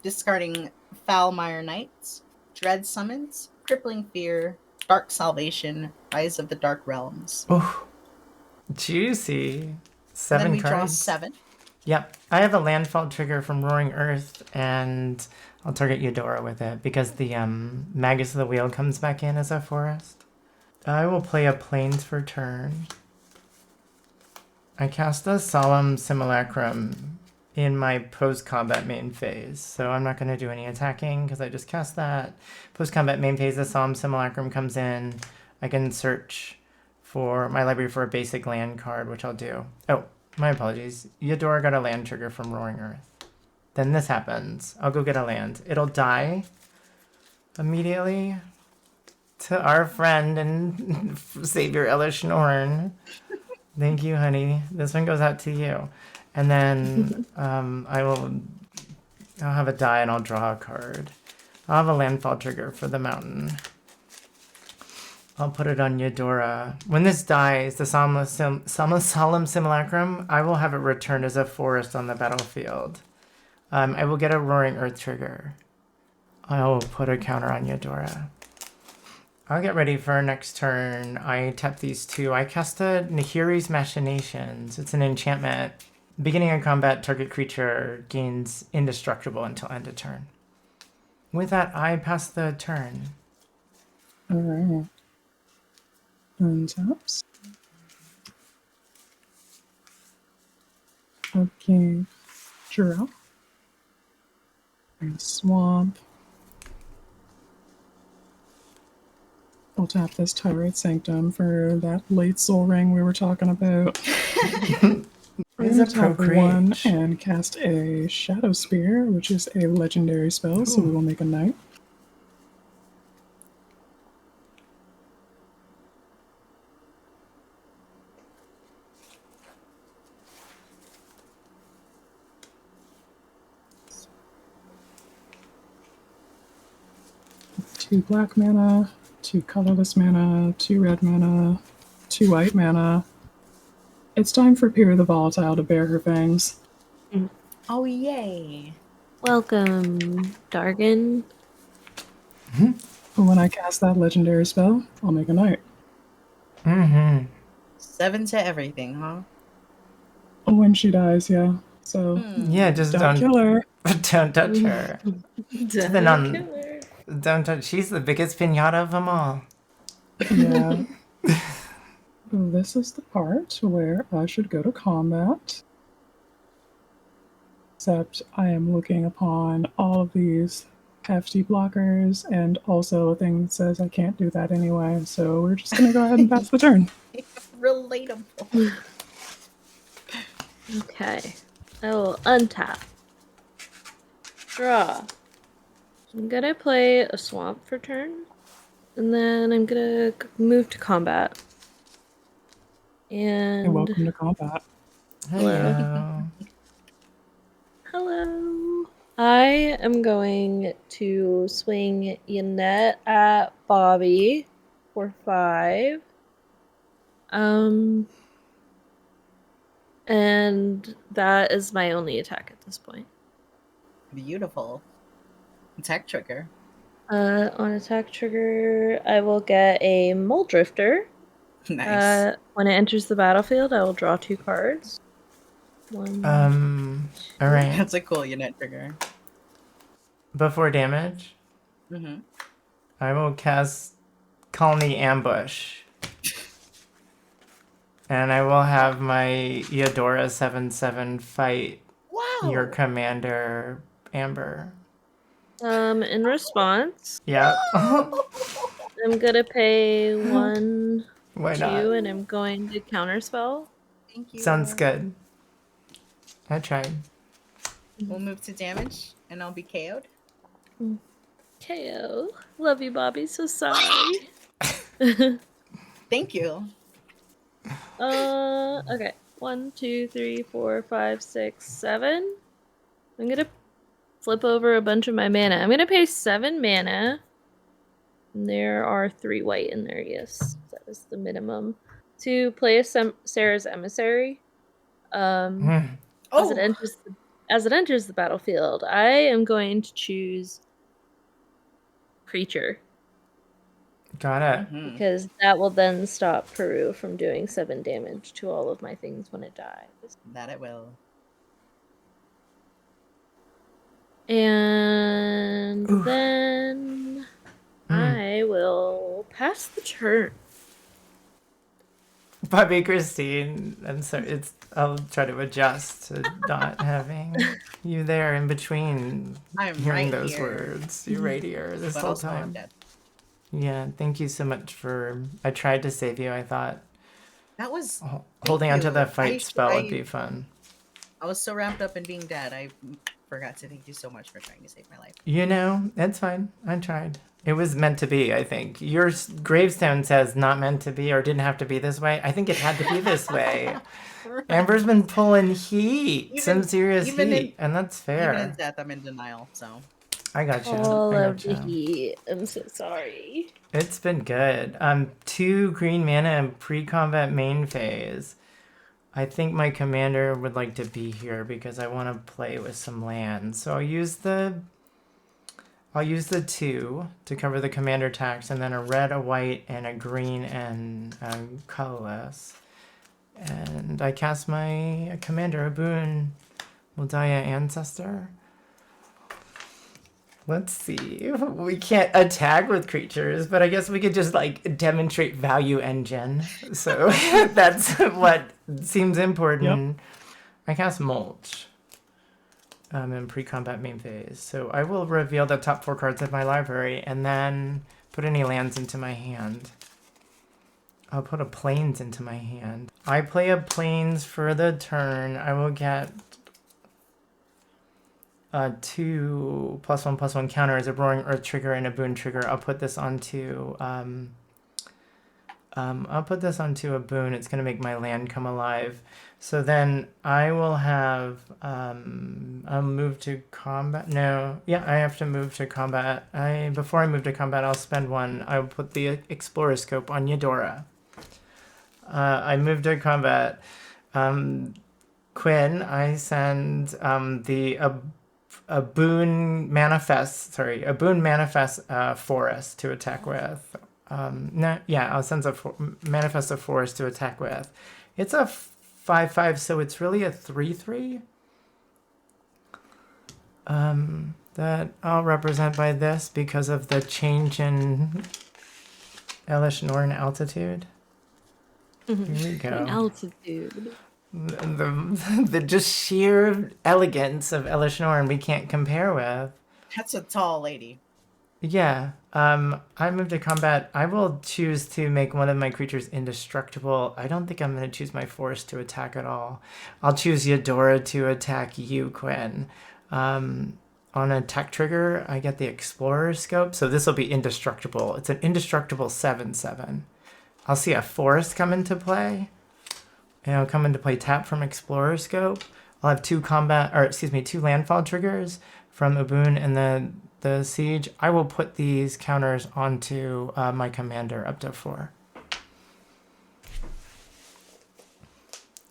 Speaker 1: Discarding Foulmire Knights, Dread Summons, Crippling Fear, Dark Salvation, Rise of the Dark Realms.
Speaker 3: Oh, juicy. 7
Speaker 1: then we
Speaker 3: cards.
Speaker 1: draw 7.
Speaker 3: Yep. I have a landfall trigger from Roaring Earth, and I'll target Eudora with it because the Magus of the Wheel comes back in as a forest. I will play a Plains for turn. I cast a Solemn Simulacrum in my post-combat main phase, so I'm not going to do any attacking because I just cast that. Post-combat main phase, the Solemn Simulacrum comes in. I can search for my library for a basic land card, which I'll do. Oh, my apologies. Eudora got a land trigger from Roaring Earth. Then this happens. I'll go get a land. It'll die immediately to our friend and savior Elish Norn. Thank you, honey. This one goes out to you. And then I'll have a die and I'll draw a card. I'll have a landfall trigger for the mountain. I'll put it on Eudora. When this dies, the Solemn Simulacrum, I will have it returned as a forest on the battlefield. I will get a Roaring Earth trigger. I will put a counter on Eudora. I'll get ready for our next turn. I tap these 2. I cast a Nahiri's Machinations. It's an enchantment. Beginning of combat, target creature gains indestructible until end of turn. With that, I pass the turn.
Speaker 4: Alright. Untaps. Okay. Draw. And swamp. I'll tap this Tyrite Sanctum for that late soul ring we were talking about. We're going to tap 1 and cast a Shadow Spear, which is a legendary spell, so we will make a knight. Two black mana, 2 colorless mana, 2 red mana, 2 white mana. It's time for Piru the Volatile to bare her fangs.
Speaker 1: Oh, yay.
Speaker 2: Welcome, Dargon.
Speaker 4: When I cast that legendary spell, I'll make a knight.
Speaker 1: 7 to everything, huh?
Speaker 4: When she dies, yeah. So
Speaker 3: yeah, just
Speaker 4: don't kill her.
Speaker 3: Don't touch her. Don't touch. She's the biggest pinata of them all.
Speaker 4: Yeah. This is the part where I should go to combat. Except I am looking upon all of these hefty blockers and also a thing that says I can't do that anyway. So we're just going to go ahead and pass the turn.
Speaker 1: Relatable.
Speaker 2: Okay. I will untap. Draw. I'm gonna play a swamp for turn. And then I'm gonna move to combat. And
Speaker 4: welcome to combat.
Speaker 3: Hello.
Speaker 2: Hello. I am going to swing Yennett at Bobbie 4, 5. And that is my only attack at this point.
Speaker 1: Beautiful. Attack trigger.
Speaker 2: On attack trigger, I will get a Mole Drifter.
Speaker 1: Nice.
Speaker 2: When it enters the battlefield, I will draw 2 cards. 1.
Speaker 3: All right.
Speaker 1: That's a cool Yennett trigger.
Speaker 3: Before damage,
Speaker 1: Mm-hmm.
Speaker 3: I will cast Colony Ambush. And I will have my Eudora 7/7 fight
Speaker 1: Wow.
Speaker 3: your commander, Amber.
Speaker 2: In response,
Speaker 3: Yeah.
Speaker 2: I'm gonna pay 1,
Speaker 3: Why
Speaker 2: 2,
Speaker 3: not?
Speaker 2: and I'm going to counterspell.
Speaker 1: Thank you.
Speaker 3: Sounds good. I tried.
Speaker 1: We'll move to damage, and I'll be KO'd.
Speaker 2: KO. Love you, Bobbie. So sorry.
Speaker 1: Thank you.
Speaker 2: Okay. 1, 2, 3, 4, 5, 6, 7. I'm gonna flip over a bunch of my mana. I'm gonna pay 7 mana. And there are 3 white in there, yes. That is the minimum. To play a Sarah's Emissary. As it enters the battlefield, I am going to choose Creature.
Speaker 3: Got it.
Speaker 1: Mhm.
Speaker 2: Because that will then stop Piru from doing 7 damage to all of my things when it dies.
Speaker 1: That it will.
Speaker 2: And
Speaker 3: Oof.
Speaker 2: then I will pass the turn.
Speaker 3: Bobbie-Christine, I'm sorry. I'll try to adjust to not having you there in between
Speaker 1: I'm
Speaker 3: hearing
Speaker 1: right
Speaker 3: those
Speaker 1: here.
Speaker 3: words. You're right here this
Speaker 1: But
Speaker 3: whole
Speaker 1: also I'm
Speaker 3: time.
Speaker 1: dead.
Speaker 3: Yeah, thank you so much for. I tried to save you. I thought
Speaker 1: That was.
Speaker 3: holding onto
Speaker 1: you.
Speaker 3: the fight
Speaker 1: I-
Speaker 3: spell would
Speaker 1: I-
Speaker 3: be fun.
Speaker 1: I was so wrapped up in being dead. I forgot to thank you so much for trying to save my life.
Speaker 3: You know, it's fine. I tried. It was meant to be, I think. Your gravestone says not meant to be or didn't have to be this way. I think it had to be this way. Amber's been pulling heat, some serious
Speaker 1: even
Speaker 3: heat, and that's fair.
Speaker 1: Even in death, I'm in denial. So
Speaker 3: I got you.
Speaker 2: All
Speaker 3: I
Speaker 2: of
Speaker 3: got
Speaker 2: the
Speaker 3: you.
Speaker 2: heat. I'm so sorry.
Speaker 3: It's been good. 2 green mana and pre-combat main phase. I think my commander would like to be here because I want to play with some lands. So I'll use the 2 to cover the commander tax, and then a red, a white, and a green and colorless. And I cast my commander, Obuun, Daya, Ancestor. Let's see. We can't attack with creatures, but I guess we could just like demonstrate value engine. So that's what seems important. Yep. I cast Mulch in pre-combat main phase. So I will reveal the top 4 cards of my library and then put any lands into my hand. I'll put a Plains into my hand. I play a Plains for the turn. I will get 2 +1/+1 counter as a Roaring Earth trigger and a Boon trigger. I'll put this onto a Boon. It's gonna make my land come alive. So then I will have I'll move to combat. No, yeah, I have to move to combat. Before I move to combat, I'll spend 1. I'll put the Explorer Scope on Eudora. I move to combat. Quinn, I send a Boon Manifest Forest to attack with. I'll send Manifest a Forest to attack with. It's a 5/5, so it's really a 3/3. That I'll represent by this because of the change in Elish Norn altitude. Here we go.
Speaker 2: Altitude.
Speaker 3: The just sheer elegance of Elish Norn we can't compare with.
Speaker 1: that's a tall lady.
Speaker 3: Yeah. I move to combat. I will choose to make one of my creatures indestructible. I don't think I'm going to choose my forest to attack at all. I'll choose Eudora to attack you, Quinn. On a tech trigger, I get the Explorer Scope, so this will be indestructible. It's an indestructible 7/7. I'll see a forest come into play. And I'll come into play tap from Explorer Scope. I'll have 2 landfall triggers from Obuun, and then the siege. I will put these counters onto my commander up to 4.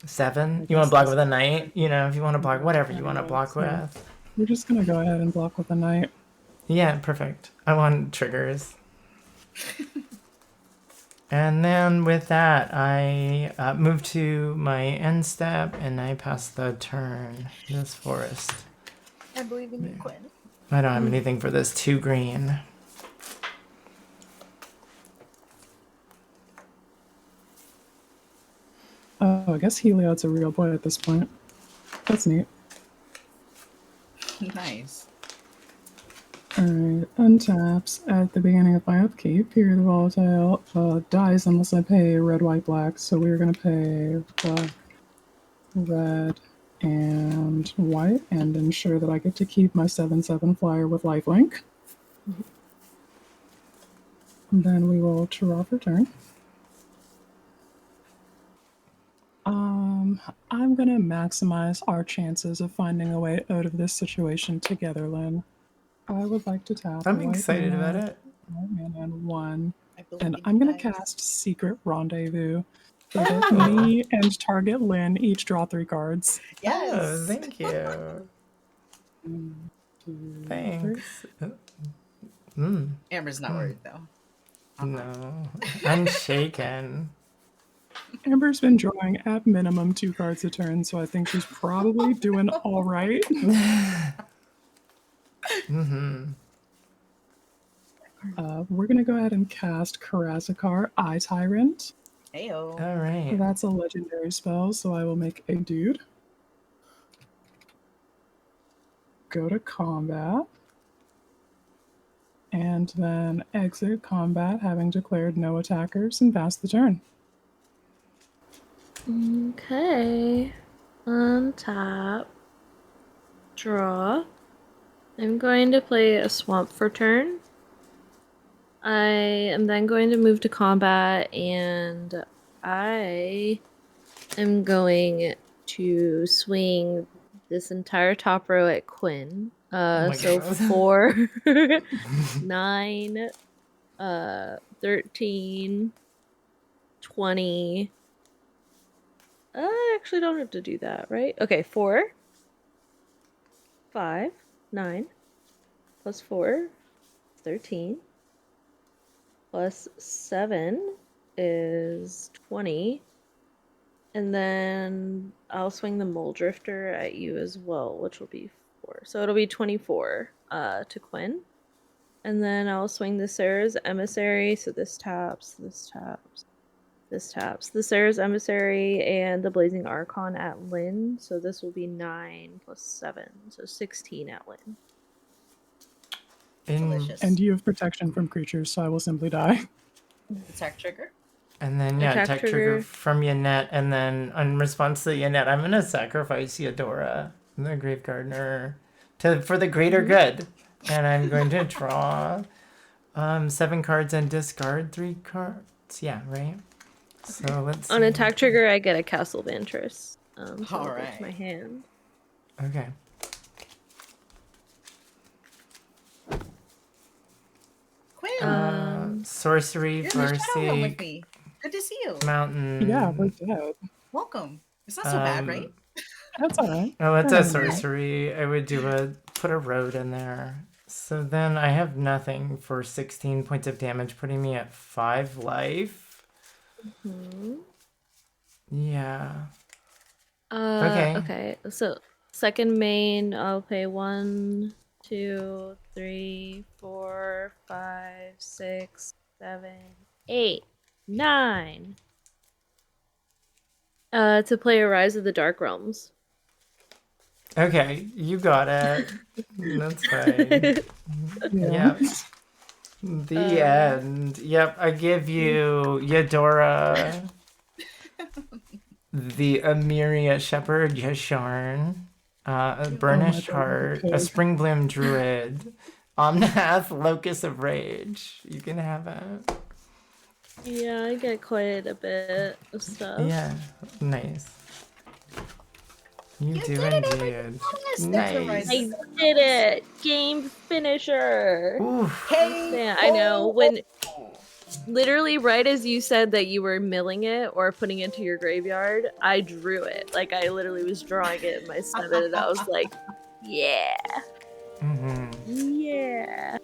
Speaker 3: 7. You want to block with a knight? You know, if you want to block whatever you want to block with.
Speaker 4: We're just gonna go ahead and block with a knight.
Speaker 3: Yeah, perfect. I want triggers. And then with that, I move to my end step and I pass the turn. This forest.
Speaker 2: I believe in you, Quinn.
Speaker 3: I don't have anything for this 2 green.
Speaker 4: Oh, I guess Heliod's a real boy at this point. That's neat.
Speaker 1: Nice.
Speaker 4: Alright, untaps at the beginning of my upkeep. Here, the volatile dies unless I pay red, white, black. So we're going to pay black, red, and white, and ensure that I get to keep my 7/7 flyer with lifelink. And then we will draw for turn. I'm going to maximize our chances of finding a way out of this situation together, Lynn. I would like to tap.
Speaker 3: I'm excited about it.
Speaker 4: White mana and 1.
Speaker 1: I believe
Speaker 4: And
Speaker 1: in
Speaker 4: I'm
Speaker 1: you
Speaker 4: going to
Speaker 1: guys.
Speaker 4: cast Secret Rendezvous. So that me and target Lynn each draw 3 cards.
Speaker 1: Yes.
Speaker 3: Oh, thank you.
Speaker 4: 1, 2, 3.
Speaker 3: Thanks.
Speaker 1: Amber's not worried though.
Speaker 3: No, I'm shaken.
Speaker 4: Amber's been drawing at minimum 2 cards a turn, so I think she's probably doing all right. We're going to go ahead and cast Karazakar, Eye Tyrant.
Speaker 1: Heyo.
Speaker 3: All right.
Speaker 4: That's a legendary spell, so I will make a dude. Go to combat. And then exit combat, having declared no attackers, and pass the turn.
Speaker 2: Okay. On top. Draw. I'm going to play a swamp for turn. I am then going to move to combat, and I am going to swing this entire top row at Quinn.
Speaker 3: my
Speaker 2: So
Speaker 3: God.
Speaker 2: 4, 9, 13, 20. I actually don't have to do that, right? Okay, 4, 5, 9, plus 4, 13, plus 7 is 20. And then I'll swing the Mole Drifter at you as well, which will be 4. So it'll be 24 to Quinn. And then I'll swing the Sarah's Emissary. So this taps, this taps, this taps. The Sarah's Emissary and the Blazing Archon at Lynn. So this will be 9 plus 7. So 16 at Lynn.
Speaker 1: Delicious.
Speaker 4: And you have protection from creatures, so I will simply die.
Speaker 1: Attack trigger.
Speaker 3: And then, attack trigger
Speaker 2: trigger
Speaker 3: from Yennett. And then, in response to Yennett, I'm going to sacrifice Eudora, the Grave Gardener, for the greater good. And I'm going to draw 7 cards and discard 3 cards. Yeah, right? So let's
Speaker 2: On
Speaker 3: see.
Speaker 2: attack trigger, I get a Castle Vantress. So I'll go
Speaker 1: Alright.
Speaker 2: to my hand.
Speaker 3: Okay.
Speaker 1: Quinn.
Speaker 3: Sorcery,
Speaker 1: You're in the shadow realm with
Speaker 3: Farseek,
Speaker 1: me. Good to see you.
Speaker 3: Mountain.
Speaker 4: Yeah, we're dead.
Speaker 1: Welcome. It's not so bad, right?
Speaker 4: That's alright.
Speaker 3: Oh, it's a
Speaker 4: Alright.
Speaker 3: sorcery. I would put a road in there. So then I have nothing for 16 points of damage, putting me at 5 life. Yeah.
Speaker 2: Okay. So second main, I'll pay 1, 2, 3, 4, 5, 6, 7, 8, 9. To play a Rise of the Dark Realms.
Speaker 3: Okay, you got it. That's fine.
Speaker 4: Yeah.
Speaker 3: Yep. The end. Yep, I give you Eudora, the Emiria Shepherd, Yasharn, a Burnished
Speaker 4: God,
Speaker 3: Heart,
Speaker 4: okay.
Speaker 3: a Springbloom Druid, Omnath, Locust of Rage. You can have it.
Speaker 2: Yeah, I get quite a bit of stuff.
Speaker 3: Yeah, nice. You do
Speaker 1: did it,
Speaker 3: indeed.
Speaker 1: Yes, there's a
Speaker 3: Nice.
Speaker 2: I did it! Game finisher!
Speaker 3: Oof.
Speaker 2: Yeah, I know. When literally right as you said that you were milling it or putting it to your graveyard, I drew it. Like I literally was drawing it in my 7 and I was like, yeah.
Speaker 3: Mm-hmm.
Speaker 2: Yeah.